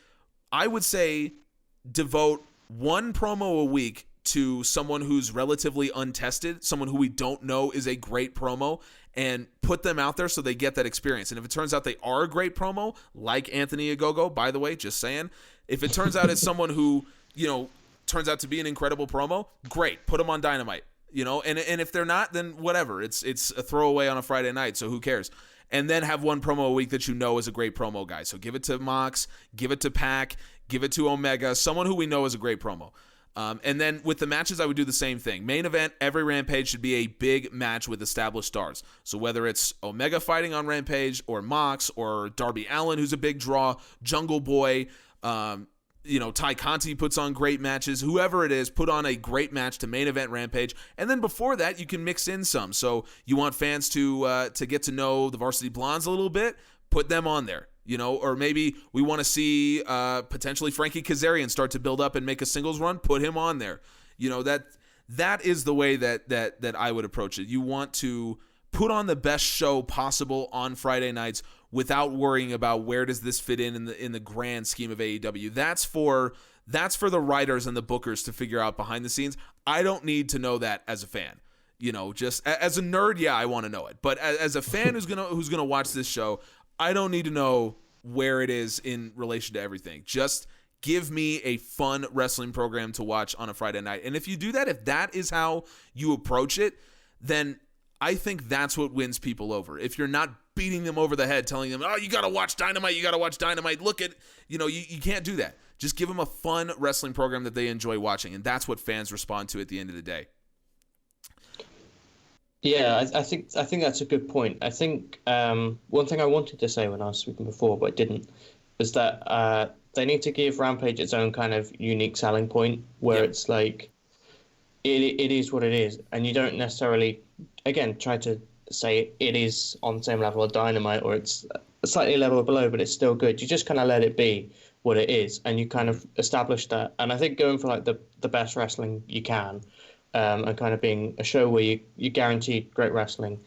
devote one promo a week to someone who's relatively untested, someone who we don't know is a great promo, and put them out there so they get that experience. And if it turns out they are a great promo, like Anthony Ogogo, by the way, just saying, if it turns out it's someone who, you know, turns out to be an incredible promo, great, put them on Dynamite, you know, and if they're not, then whatever, it's a throwaway on a Friday night, so who cares? And then have one promo a week that you know is a great promo guy. So give it to Mox, give it to Pac, give it to Omega, someone who we know is a great promo. And then with the matches, I would do the same thing. Main event, every Rampage should be a big match with established stars. So whether it's Omega fighting on Rampage, or Mox, or Darby Allin, who's a big draw, Jungle Boy, Ty Conti puts on great matches. Whoever it is, put on a great match to main event Rampage. And then before that, you can mix in some. So you want fans to get to know the Varsity Blondes a little bit, put them on there. You know, or maybe we want to see potentially Frankie Kazarian start to build up and make a singles run. Put him on there. You know, that is the way that I would approach it. You want to put on the best show possible on Friday nights without worrying about where does this fit in the grand scheme of AEW. That's for the writers and the bookers to figure out behind the scenes. I don't need to know that as a fan. You know, just as a nerd, yeah, I want to know it. But as a fan who's gonna watch this show, I don't need to know where it is in relation to everything. Just give me a fun wrestling program to watch on a Friday night. And if you do that, if that is how you approach it, then I think that's what wins people over. If you're not beating them over the head, telling them, oh, you got to watch Dynamite, look at, you can't do that. Just give them a fun wrestling program that they enjoy watching. And that's what fans respond to at the end of the day. Yeah, I think that's a good point. I think one thing I wanted to say when I was speaking before, but I didn't, is that they need to give Rampage its own kind of unique selling point, where it's like, it is what it is, and you don't necessarily, again, try to say it is on the same level of Dynamite, or it's a slightly level below, but it's still good. You just kind of let it be what it is, and you kind of establish that. And I think going for like the best wrestling you can, and kind of being a show where you guarantee great wrestling.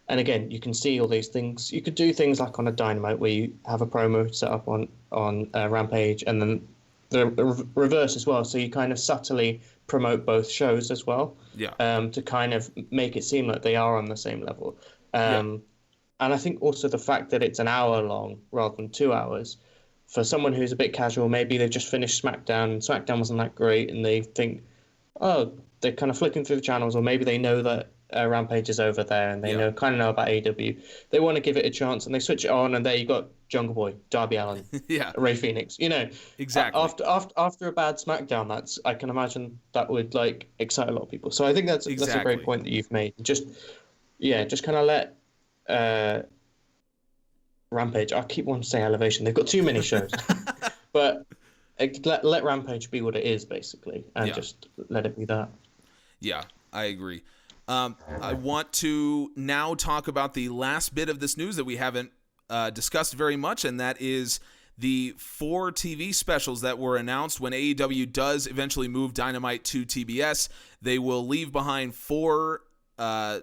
And again, you can see all these things. You could do things like on a Dynamite where you have a promo set up on Rampage, and then the reverse as well. So you kind of subtly promote both shows as well, to kind of make it seem like they are on the same level. And I think also the fact that it's an hour long rather than 2 hours, for someone who's a bit casual, maybe they've just finished SmackDown, and SmackDown wasn't that great, and they think, oh, they're kind of flicking through the channels, or maybe they know that Rampage is over there, and they know about AEW. They want to give it a chance, and they switch it on, and there you got Jungle Boy, Darby Allin, Ray Phoenix. Exactly. After a bad SmackDown, I can imagine that would like excite a lot of people. So I think that's a great point that you've made. Just kind of let Rampage. I keep wanting to say Elevation. They've got too many shows, but let Rampage be what it is, basically, and just let it be that. Yeah, I agree. I want to now talk about the last bit of this news that we haven't discussed very much, and that is the 4 TV specials that were announced when AEW does eventually move Dynamite to TBS. They will leave behind 4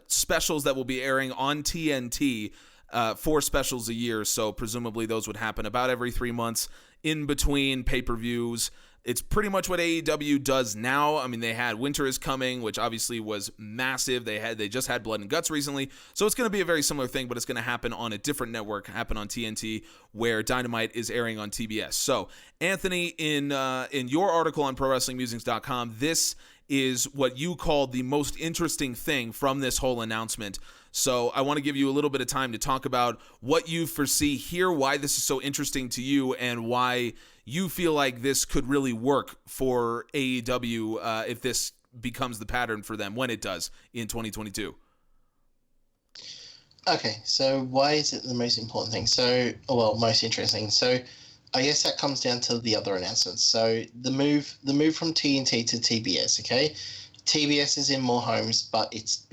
specials that will be airing on TNT, 4 specials a year, so presumably those would happen about every 3 months in between pay-per-views. It's pretty much what AEW does now. I mean, they had Winter is Coming, which obviously was massive. They just had Blood and Guts recently. So it's going to be a very similar thing, but it's going to happen on a different network, happen on TNT, where Dynamite is airing on TBS. So, Anthony, in your article on ProWrestlingMusings.com, this is what you called the most interesting thing from this whole announcement. So I want to give you a little bit of time to talk about what you foresee here, why this is so interesting to you, and why you feel like this could really work for AEW if this becomes the pattern for them when it does in 2022. Okay, so why is it the most important thing? Most interesting. So I guess that comes down to the other announcements. So the move from TNT to TBS, okay? TBS is in more homes, but it's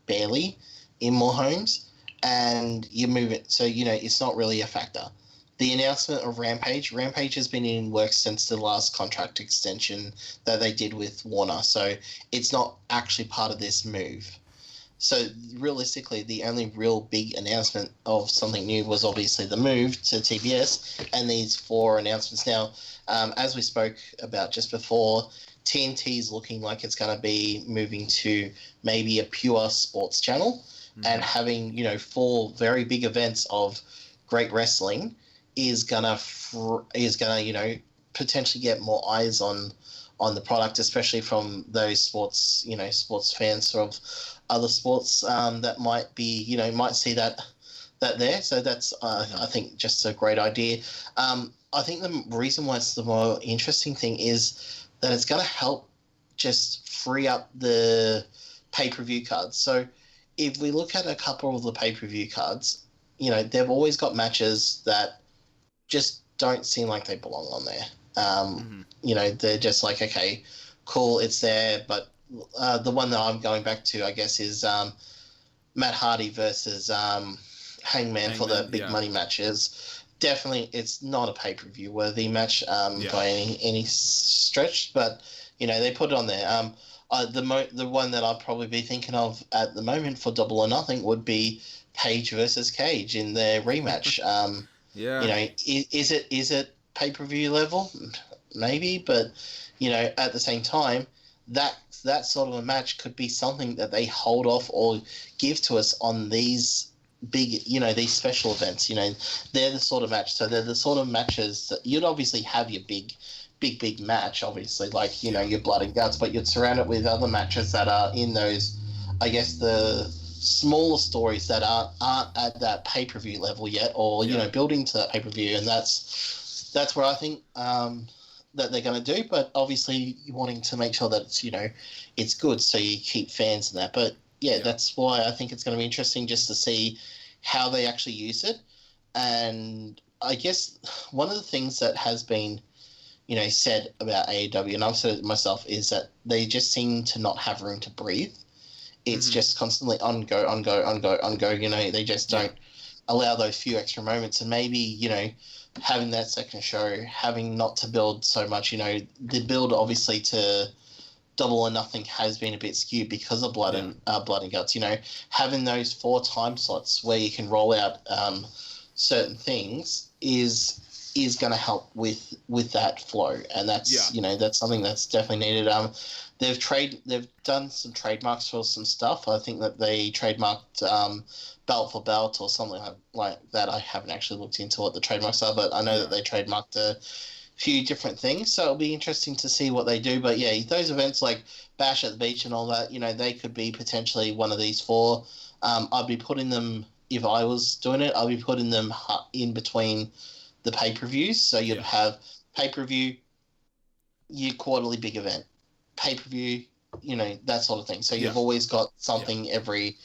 barely in more homes, and you move it, so it's not really a factor. The announcement of Rampage has been in work since the last contract extension that they did with Warner, so it's not actually part of this move. So realistically, the only real big announcement of something new was obviously the move to TBS and these 4 announcements. Now, as we spoke about just before, TNT is looking like it's going to be moving to maybe a pure sports channel, and having 4 very big events of great wrestling is gonna potentially get more eyes on the product, especially from those sports fans of other sports that might be might see that there. So that's I think just a great idea. I think the reason why it's the more interesting thing is that it's going to help just free up the pay-per-view cards. So if we look at a couple of the pay-per-view cards, they've always got matches that just don't seem like they belong on there. They're just like, okay, cool, it's there. But the one that I'm going back to, I guess, is Matt Hardy versus Hangman for the big money matches. Definitely, it's not a pay-per-view worthy match by any stretch, but they put it on there. The one that I'd probably be thinking of at the moment for Double or Nothing would be Page versus Cage in their rematch. Is it pay-per-view level? Maybe, but at the same time, that sort of a match could be something that they hold off or give to us on these big, these special events. They're the sort of match. So they're the sort of matches that you'd obviously have your big match, obviously, like your blood and guts, but you'd surround it with other matches that are in those, I guess, the smaller stories that aren't at that pay-per-view level yet, or building to that pay-per-view, and that's where I think that they're going to do. But obviously, you're wanting to make sure that it's it's good, so you keep fans in that. But that's why I think it's going to be interesting just to see how they actually use it. And I guess one of the things that has been said about AEW, and I've said it myself, is that they just seem to not have room to breathe. It's just constantly on go. They just don't allow those few extra moments, and maybe having that second show, having not to build so much. The build obviously to Double or Nothing has been a bit skewed because of blood and guts. Having those 4 time slots where you can roll out certain things is going to help with that flow, and that's that's something that's definitely needed. They've done some trademarks for some stuff. I think that they trademarked belt for belt or something like that. I haven't actually looked into what the trademarks are, but I know that they trademarked a few different things. So it'll be interesting to see what they do. But those events like Bash at the Beach and all that, they could be potentially one of these 4. I'd be putting them, if I was doing it, I'd be putting them in between the pay-per-views. So you'd have pay-per-view, your quarterly big event, pay-per-view, that sort of thing. So you've always got something every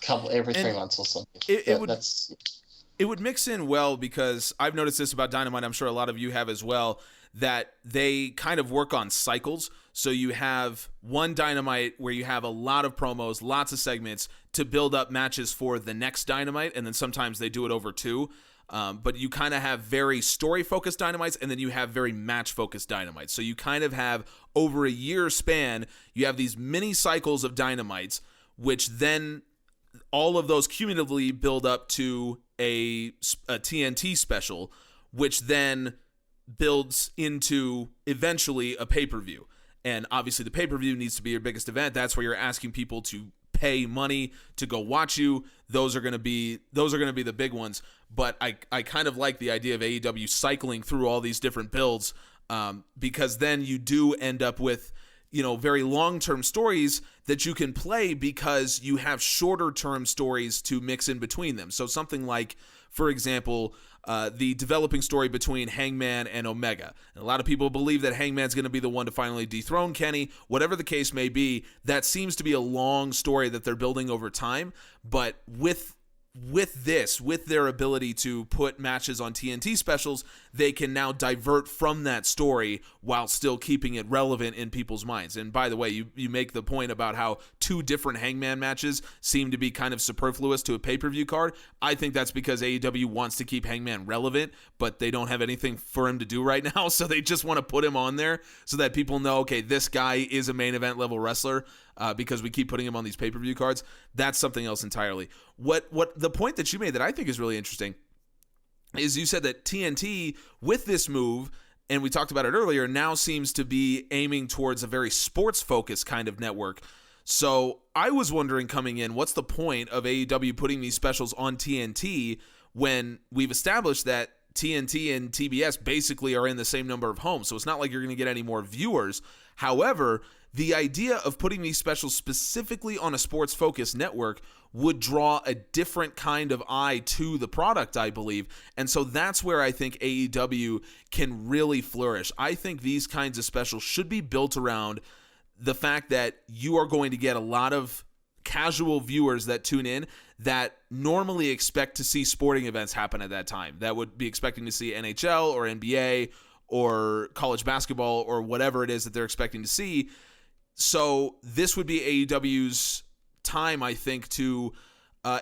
couple, every 3 months or something. It would mix in well, because I've noticed this about Dynamite, I'm sure a lot of you have as well, that they kind of work on cycles. So you have one Dynamite where you have a lot of promos, lots of segments to build up matches for the next Dynamite, and then sometimes they do it over 2. But you kind of have very story-focused Dynamites, and then you have very match-focused Dynamites. So you kind of have, over a year span, you have these mini cycles of Dynamites, which then all of those cumulatively build up to a TNT special, which then builds into eventually a pay-per-view. And obviously the pay-per-view needs to be your biggest event. That's where you're asking people to pay money to go watch you. Those are going to be the big ones. But I kind of like the idea of AEW cycling through all these different builds, because then you do end up with, very long-term stories that you can play because you have shorter-term stories to mix in between them. So something like, for example, the developing story between Hangman and Omega. And a lot of people believe that Hangman's going to be the one to finally dethrone Kenny. Whatever the case may be, that seems to be a long story that they're building over time. But with their ability to put matches on TNT specials, they can now divert from that story while still keeping it relevant in people's minds. And by the way, you make the point about how 2 different Hangman matches seem to be kind of superfluous to a pay-per-view card. I think that's because AEW wants to keep Hangman relevant, but they don't have anything for him to do right now, so they just want to put him on there so that people know, okay, this guy is a main event level wrestler. Because we keep putting him on these pay-per-view cards. That's something else entirely. What the point that you made that I think is really interesting is you said that TNT, with this move, and we talked about it earlier, now seems to be aiming towards a very sports-focused kind of network. So I was wondering coming in, what's the point of AEW putting these specials on TNT when we've established that TNT and TBS basically are in the same number of homes? So it's not like you're going to get any more viewers. However, the idea of putting these specials specifically on a sports-focused network would draw a different kind of eye to the product, I believe. And so that's where I think AEW can really flourish. I think these kinds of specials should be built around the fact that you are going to get a lot of casual viewers that tune in that normally expect to see sporting events happen at that time, that would be expecting to see NHL or NBA or college basketball or whatever it is that they're expecting to see. So this would be AEW's time, I think, to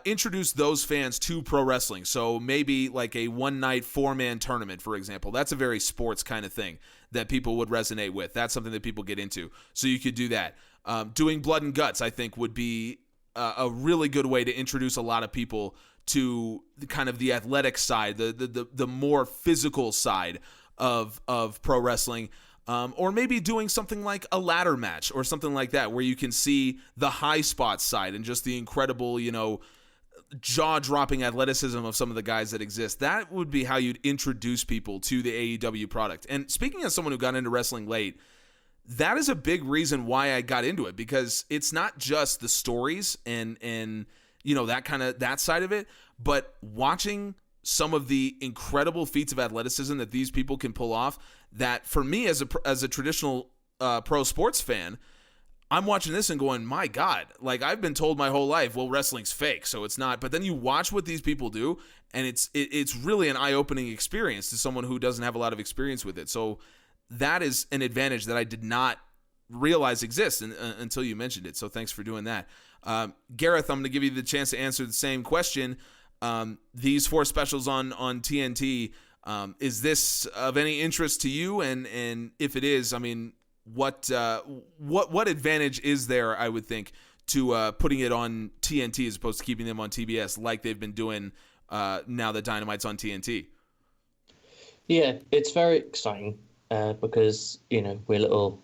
introduce those fans to pro wrestling. So maybe like a one-night 4-man tournament, for example. That's a very sports kind of thing that people would resonate with. That's something that people get into. So you could do that. Doing Blood and Guts, I think, would be a really good way to introduce a lot of people to the kind of the athletic side, the more physical side of pro wrestling. Or maybe doing something like a ladder match or something like that, where you can see the high spot side and just the incredible, jaw-dropping athleticism of some of the guys that exist. That would be how you'd introduce people to the AEW product. And speaking as someone who got into wrestling late, that is a big reason why I got into it, because it's not just the stories and that side of it, but watching some of the incredible feats of athleticism that these people can pull off, that for me as a traditional pro sports fan, I'm watching this and going, my God, like I've been told my whole life, well, wrestling's fake, so it's not. But then you watch what these people do, and it's really an eye-opening experience to someone who doesn't have a lot of experience with it. So that is an advantage that I did not realize exists until you mentioned it. So thanks for doing that. Gareth, I'm going to give you the chance to answer the same question. These 4 specials on TNT, is this of any interest to you? And if it is, I mean, what advantage is there, I would think, to putting it on TNT as opposed to keeping them on TBS like they've been doing now that Dynamite's on TNT? Yeah, it's very exciting because, we're little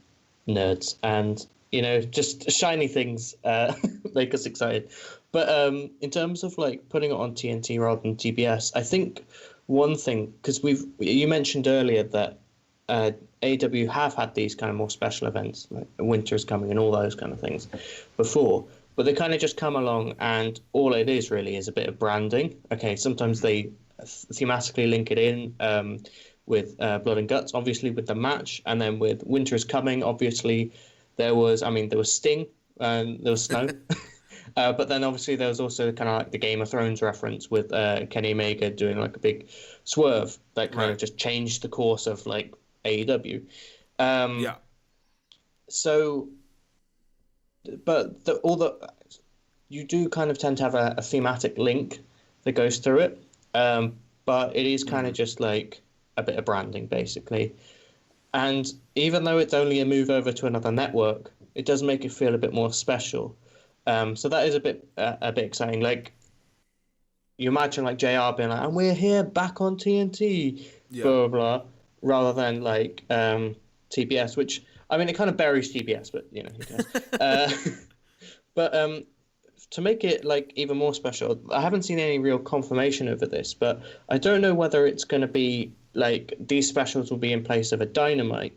nerds and, just shiny things make us excited. But in terms of like putting it on TNT rather than TBS, I think one thing, because you mentioned earlier that AEW have had these kind of more special events, like Winter is Coming and all those kind of things before, but they kind of just come along and all it is really is a bit of branding. Okay, sometimes they thematically link it in with Blood and Guts, obviously with the match, and then with Winter is Coming, obviously there was Sting and there was Snow. But then obviously there was also kind of like the Game of Thrones reference with Kenny Omega doing like a big swerve that kind of just changed the course of like AEW. Yeah. So, but you do kind of tend to have a thematic link that goes through it. But it is kind of just like a bit of branding basically. And even though it's only a move over to another network, it does make it feel a bit more special. So that is a bit exciting. Like you imagine like JR being like, and we're here back on TNT, blah, blah, blah. rather than like TBS, which I mean it kind of buries TBS, but you know who cares. But to make it like even more special, I haven't seen any real confirmation over this, but I don't know whether it's going to be like these specials will be in place of a Dynamite,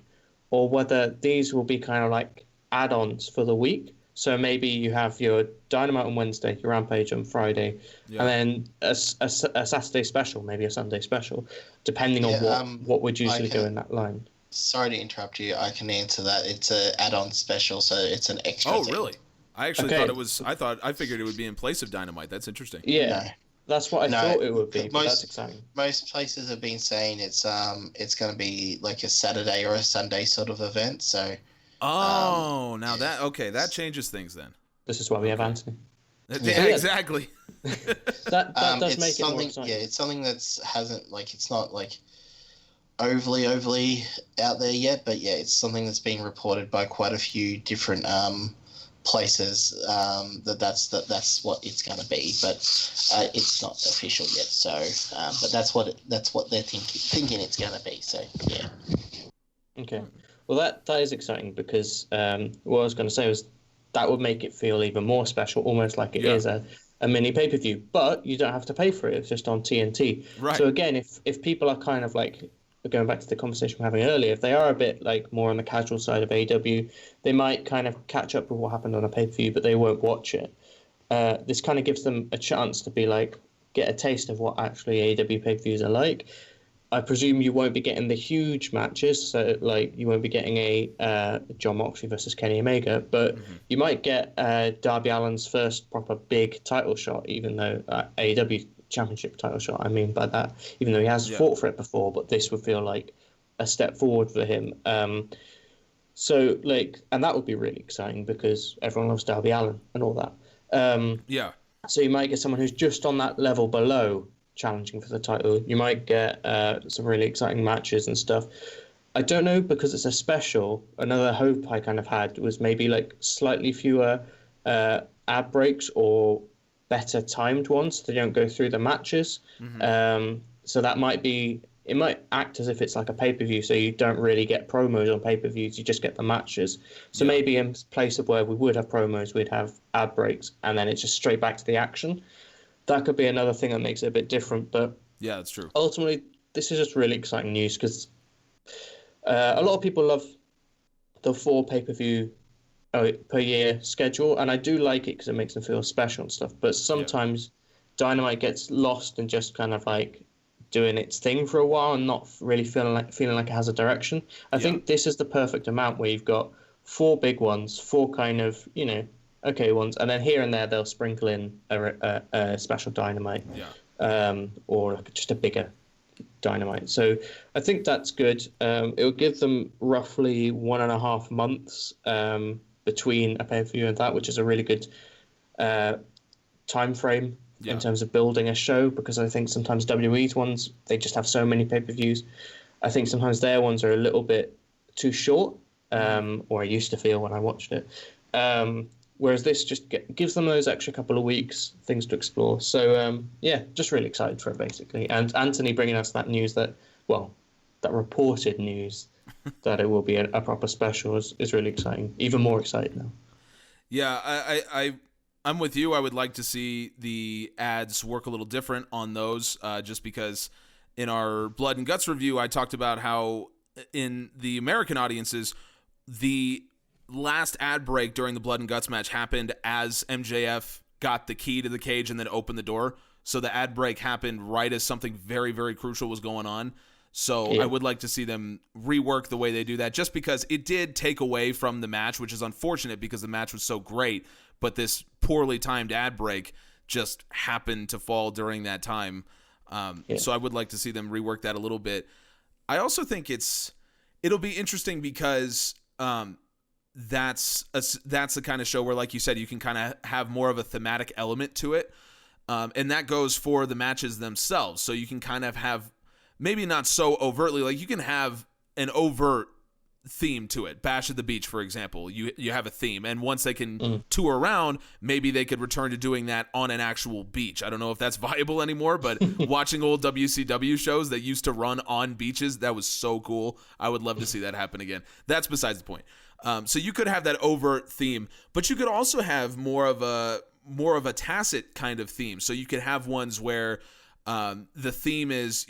or whether these will be kind of like add-ons for the week. So maybe you have your Dynamite on Wednesday, your Rampage on Friday, and then a Saturday special, maybe a Sunday special, depending on what would usually go in that line. Sorry to interrupt you. I can answer that. It's an add-on special, so it's an extra. Oh, thing. Really? I actually thought it was. I figured it would be in place of Dynamite. That's interesting. Yeah, no. That's what I thought it would be. But that's exciting. Most places have been saying it's going to be like a Saturday or a Sunday sort of event. So. That changes things then. This is why we have Anthony. Yeah, exactly. that does make it more exciting. Yeah, it's something that's hasn't like it's not like overly out there yet, but yeah, it's something that's being reported by quite a few different places that's what it's going to be, but it's not official yet. So, but that's what they're thinking it's going to be. So yeah. Okay. Well, that is exciting because what I was going to say was that would make it feel even more special, almost like it is a mini pay-per-view. But you don't have to pay for it; it's just on TNT. Right. So again, if people are kind of like going back to the conversation we were having earlier, if they are a bit like more on the casual side of AEW, they might kind of catch up with what happened on a pay-per-view, but they won't watch it. This kind of gives them a chance to be like get a taste of what actually AEW pay-per-views are like. I presume you won't be getting the huge matches, so like you won't be getting a John Moxley versus Kenny Omega, but you might get Darby Allin's first proper big title shot, even though AEW championship title shot, I mean by that, even though he has fought for it before, but this would feel like a step forward for him. So like, and that would be really exciting because everyone loves Darby Allin and all that. So you might get someone who's just on that level below challenging for the title. You might get some really exciting matches and stuff. I don't know, because it's a special. Another hope I kind of had was maybe like slightly fewer ad breaks or better timed ones, so they don't go through the matches. So that might be, it might act as if it's like a pay-per-view, so you don't really get promos on pay-per-views, you just get the matches. So maybe in place of where we would have promos, we'd have ad breaks, and then it's just straight back to the action. That could be another thing that makes it a bit different, but yeah, that's true. Ultimately, this is just really exciting news because a lot of people love the 4 pay-per-view per year schedule, and I do like it because it makes them feel special and stuff. But sometimes Dynamite gets lost in just kind of like doing its thing for a while and not really feeling like it has a direction. I think this is the perfect amount where you've got 4 big ones, 4 kind of okay ones, and then here and there they'll sprinkle in a special Dynamite, or just a bigger Dynamite. So I think that's good. It will give them roughly 1.5 months between a pay-per-view and that, which is a really good time frame in terms of building a show, because I think sometimes WWE's ones, they just have so many pay-per-views. I think sometimes their ones are a little bit too short, or I used to feel when I watched it. Whereas this just gives them those extra couple of weeks, things to explore. So, just really excited for it, basically. And Anthony bringing us that news that reported news that it will be a proper special is really exciting. Even more excited now. Yeah, I'm with you. I would like to see the ads work a little different on those, just because in our Blood and Guts review, I talked about how in the American audiences, the last ad break during the Blood and Guts match happened as MJF got the key to the cage and then opened the door. So the ad break happened right as something very, very crucial was going on. So I would like to see them rework the way they do that, just because it did take away from the match, which is unfortunate because the match was so great. But this poorly timed ad break just happened to fall during that time. So I would like to see them rework that a little bit. I also think it'll be interesting because that's the kind of show where, like you said, you can kind of have more of a thematic element to it. And that goes for the matches themselves. So you can kind of have, maybe not so overtly, like you can have an overt theme to it. Bash at the Beach, for example, you have a theme, and once they can tour around, maybe they could return to doing that on an actual beach. I don't know if that's viable anymore, but watching old WCW shows that used to run on beaches, that was so cool. I would love to see that happen again. That's besides the point. So you could have that overt theme, but you could also have more of a tacit kind of theme. So you could have ones where the theme is,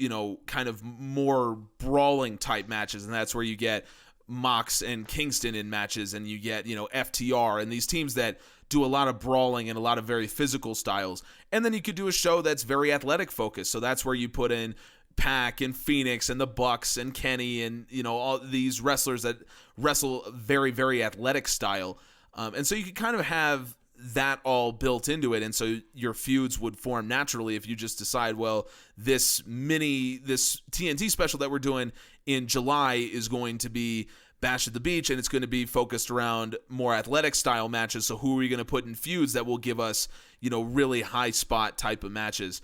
kind of more brawling type matches, and that's where you get Mox and Kingston in matches, and you get, FTR and these teams that do a lot of brawling and a lot of very physical styles. And then you could do a show that's very athletic focused. So that's where you put in Pac and Phoenix and the Bucks and Kenny and, all these wrestlers that wrestle very, very athletic style. And so you could kind of have that all built into it, and so your feuds would form naturally if you just decide, well, this TNT special that we're doing in July is going to be Bash at the Beach, and it's going to be focused around more athletic style matches. So who are we going to put in feuds that will give us, really high spot type of matches?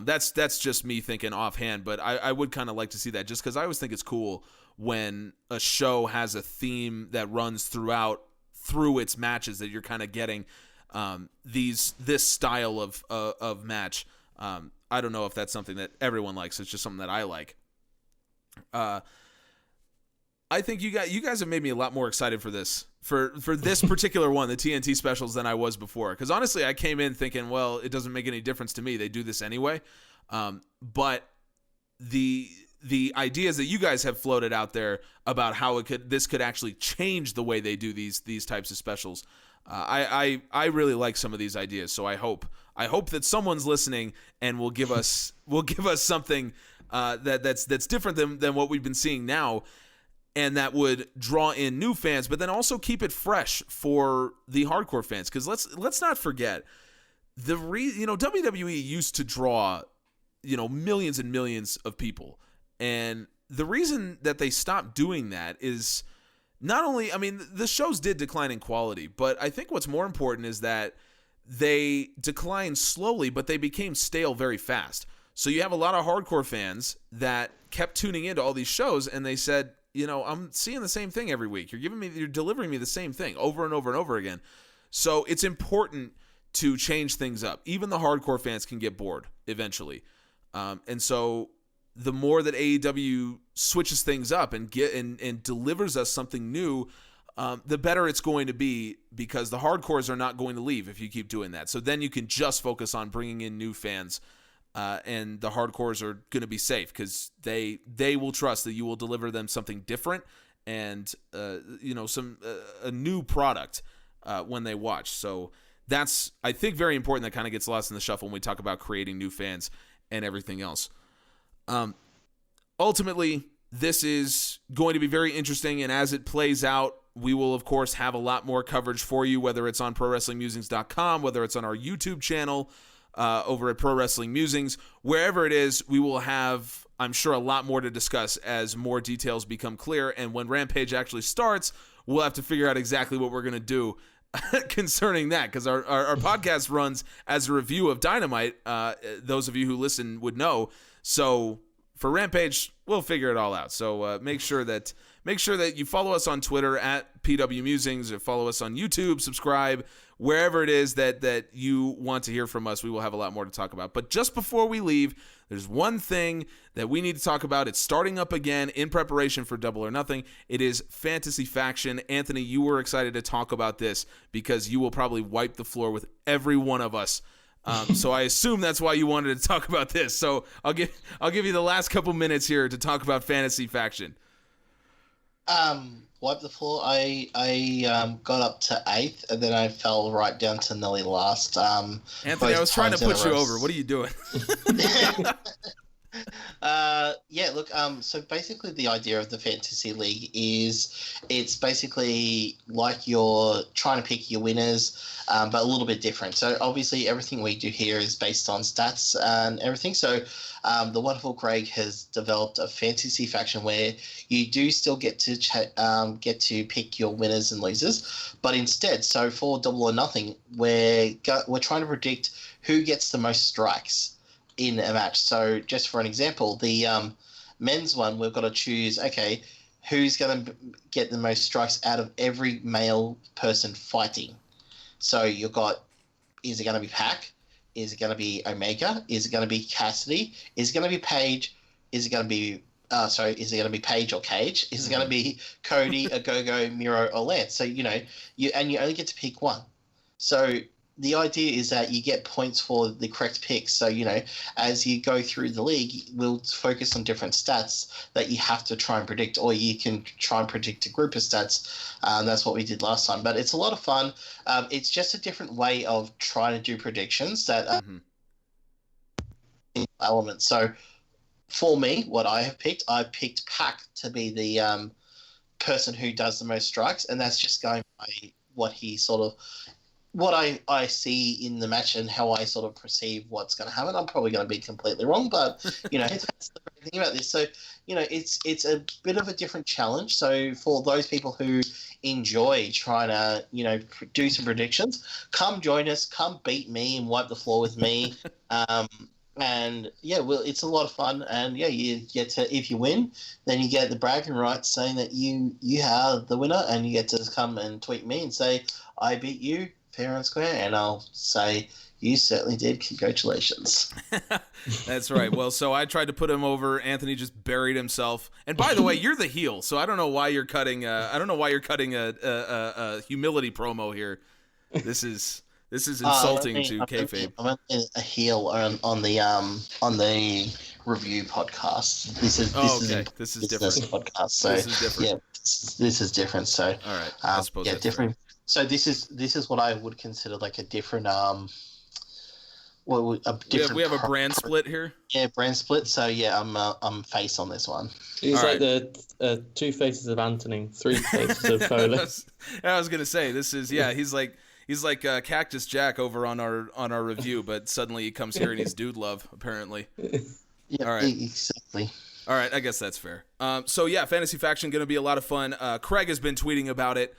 That's just me thinking offhand, but I would kind of like to see that, just because I always think it's cool when a show has a theme that runs through its matches, that you're kind of getting this style of match. I don't know if that's something that everyone likes. It's just something that I like. I think you guys have made me a lot more excited for this particular one, the TNT specials, than I was before. Because honestly, I came in thinking, well, it doesn't make any difference to me. They do this anyway. But the ideas that you guys have floated out there about how this could actually change the way they do these types of specials. I really like some of these ideas, so I hope that someone's listening and will give us something that's different than what we've been seeing now, and that would draw in new fans, but then also keep it fresh for the hardcore fans. Because let's not forget, WWE used to draw millions and millions of people, and the reason that they stopped doing that is not only, the shows did decline in quality, but I think what's more important is that they declined slowly, but they became stale very fast. So you have a lot of hardcore fans that kept tuning into all these shows, and they said, I'm seeing the same thing every week. You're delivering me the same thing over and over and over again. So it's important to change things up. Even the hardcore fans can get bored eventually. And so the more that AEW switches things up and delivers us something new, the better it's going to be, because the hardcores are not going to leave if you keep doing that. So then you can just focus on bringing in new fans, and the hardcores are going to be safe because they will trust that you will deliver them something different and a new product when they watch. So that's, I think, very important. That kind of gets lost in the shuffle when we talk about creating new fans and everything else. Ultimately, this is going to be very interesting, and as it plays out, we will, of course, have a lot more coverage for you, whether it's on ProWrestlingMusings.com, whether it's on our YouTube channel, over at Pro Wrestling Musings. Wherever it is, we will have, I'm sure, a lot more to discuss as more details become clear, and when Rampage actually starts, we'll have to figure out exactly what we're going to do concerning that, because our podcast runs as a review of Dynamite. Those of you who listen would know. So for Rampage, we'll figure it all out. So make sure that you follow us on Twitter at PW Musings, or follow us on YouTube, subscribe, wherever it is that you want to hear from us. We will have a lot more to talk about. But just before we leave, there's one thing that we need to talk about. It's starting up again in preparation for Double or Nothing. It is Fantasy Faction. Anthony, you were excited to talk about this because you will probably wipe the floor with every one of us. So I assume that's why you wanted to talk about this. So I'll give you the last couple minutes here to talk about Fantasy Faction. Wipe the floor. I got up to 8th, and then I fell right down to nearly last. Anthony, I was trying to put you over. What are you doing? Yeah, look, so basically the idea of the Fantasy League is it's basically like you're trying to pick your winners, but a little bit different. So obviously everything we do here is based on stats and everything. So the wonderful Craig has developed a Fantasy Faction where you do still get to pick your winners and losers, but instead, so for Double or Nothing, we're trying to predict who gets the most strikes in a match. So just for an example, the men's one, we've got to choose, okay, who's going to get the most strikes out of every male person fighting. So you've got, is it going to be Pac? Is it going to be Omega? Is it going to be Cassidy? Is it going to be Paige? Is it going to be is it going to be Paige or Cage? Is it going to be Cody, Agogo, Miro, or Lance? So you only get to pick one. So the idea is that you get points for the correct picks. So as you go through the league, we'll focus on different stats that you have to try and predict, or you can try and predict a group of stats. That's what we did last time. But it's a lot of fun. It's just a different way of trying to do predictions that elements. So for me, what I have picked, I picked Pac to be the person who does the most strikes, and that's just going by what he what I see in the match and how I sort of perceive what's going to happen. I'm probably going to be completely wrong, but that's the great thing about this. So it's a bit of a different challenge. So for those people who enjoy trying to do some predictions, come join us, come beat me and wipe the floor with me. And it's a lot of fun, and you get to, if you win, then you get the bragging rights saying that you are the winner, and you get to come and tweet me and say, I beat you fair and square, and I'll say, you certainly did, congratulations. That's right. Well, so I tried to put him over. Anthony just buried himself. And by the way, you're the heel, so I don't know why you're cutting a humility promo here. This is insulting to kayfabe. I'm a heel on the review podcast. This is different podcast. So this is different. Yeah, this is different. So all right, I suppose that's different. Right. So this is what I would consider like a different we have a brand split here. Yeah, brand split. So I'm face on this one. He's all like right. The two faces of Anthony, three faces of Foley. I was gonna say this is He's like Cactus Jack over on our review, but suddenly he comes here and he's Dude Love, apparently. Yeah, all right. Exactly. All right, I guess that's fair. So yeah, Fantasy Faction going to be a lot of fun. Craig has been tweeting about it,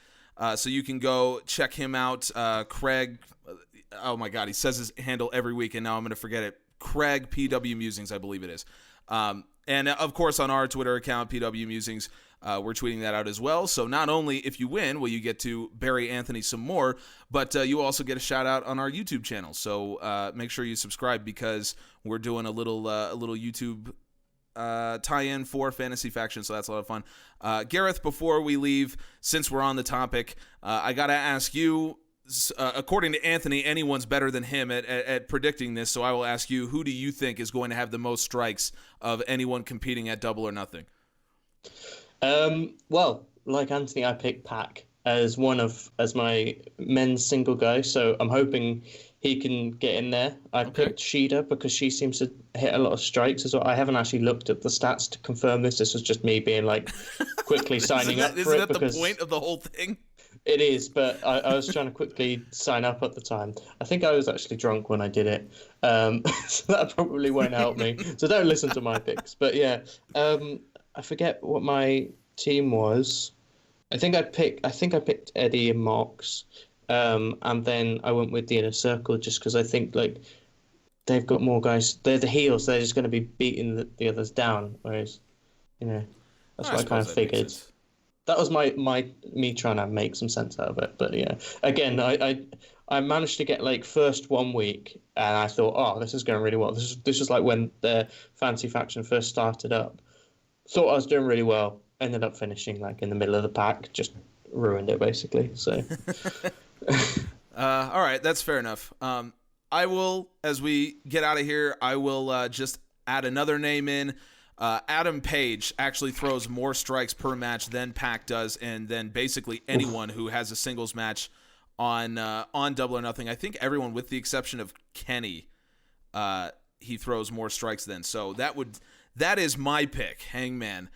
so you can go check him out. Craig, oh my God, he says his handle every week, and now I'm going to forget it. Craig PW Musings, I believe it is. And of course on our Twitter account, PW Musings, we're tweeting that out as well. So not only if you win will you get to bury Anthony some more, but you also get a shout out on our YouTube channel. So make sure you subscribe, because we're doing a little YouTube tie-in for Fantasy Faction. So that's a lot of fun. Gareth, before we leave, since we're on the topic, I got to ask you, according to Anthony, anyone's better than him at predicting this. So I will ask you, who do you think is going to have the most strikes of anyone competing at Double or Nothing? Well, like Anthony, I picked Pac as my men's single guy, so I'm hoping he can get in there. I picked Shida because she seems to hit a lot of strikes as well. I haven't actually looked at the stats to confirm this. This was just me being like quickly signing up for it. Isn't that the point of the whole thing? It is, but I was trying to quickly sign up at the time. I think I was actually drunk when I did it, so that probably won't help me. So don't listen to my picks. But yeah, I forget what my team was. I think I picked Eddie and Mox, and then I went with the Inner Circle just because I think like they've got more guys. They're the heels. They're just going to be beating the others down. Whereas, that's what I kind of figured. That was me trying to make some sense out of it. But yeah, again, I managed to get like first 1 week, and I thought, oh, this is going really well. This was like when the Fantasy Faction first started up. Thought I was doing really well. Ended up finishing like in the middle of the pack. Just ruined it basically. So. All right, that's fair enough. I will, as we get out of here, I will just add another name in. Adam Page actually throws more strikes per match than Pac does, and then basically anyone who has a singles match on Double or Nothing. I think everyone with the exception of Kenny, he throws more strikes than. So that is my pick, Hangman,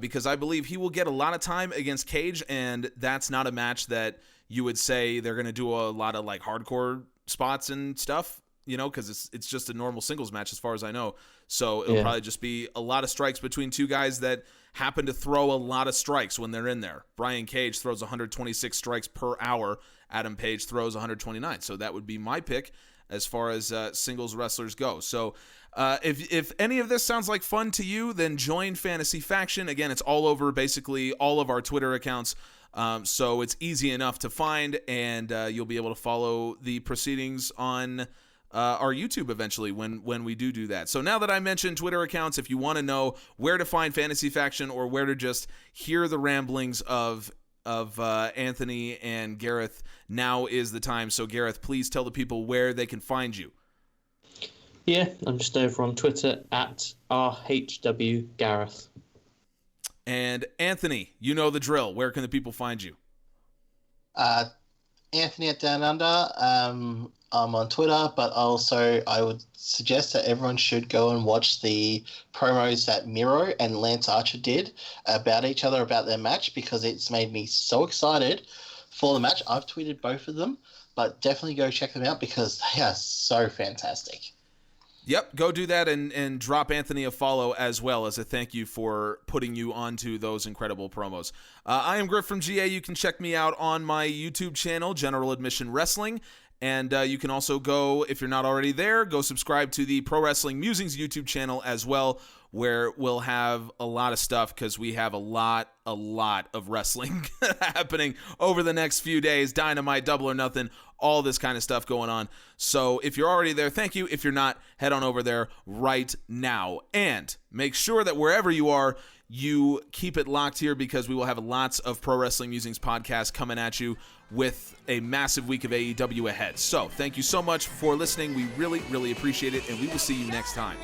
because I believe he will get a lot of time against Cage, and that's not a match that you would say they're going to do a lot of like hardcore spots and stuff, because it's just a normal singles match as far as I know. So it'll probably just be a lot of strikes between two guys that happen to throw a lot of strikes when they're in there. Brian Cage throws 126 strikes per hour. Adam Page throws 129. So that would be my pick. as far as singles wrestlers go. So if any of this sounds like fun to you, then join Fantasy Faction. Again, it's all over basically all of our Twitter accounts. So it's easy enough to find, and you'll be able to follow the proceedings on our YouTube eventually when we do that. So now that I mentioned Twitter accounts, if you want to know where to find Fantasy Faction or where to just hear the ramblings of Anthony and Gareth, now is the time. So Gareth, please tell the people where they can find you. Yeah, I'm just over on Twitter at RHWGareth. And Anthony, you know the drill. Where can the people find you? Anthony at Down Under. I'm on Twitter, but also I would suggest that everyone should go and watch the promos that Miro and Lance Archer did about each other, about their match, because it's made me so excited for the match. I've tweeted both of them, but definitely go check them out because they are so fantastic. Yep, go do that and drop Anthony a follow as well as a thank you for putting you onto those incredible promos. I am Griff from GA. You can check me out on my YouTube channel, General Admission Wrestling. And you can also go, if you're not already there, go subscribe to the Pro Wrestling Musings YouTube channel as well, where we'll have a lot of stuff because we have a lot of wrestling happening over the next few days. Dynamite, Double or Nothing, all this kind of stuff going on. So if you're already there, thank you. If you're not, head on over there right now. And make sure that wherever you are, you keep it locked here because we will have lots of Pro Wrestling Musings podcasts coming at you with a massive week of AEW ahead. So thank you so much for listening. We really, really appreciate it, and we will see you next time.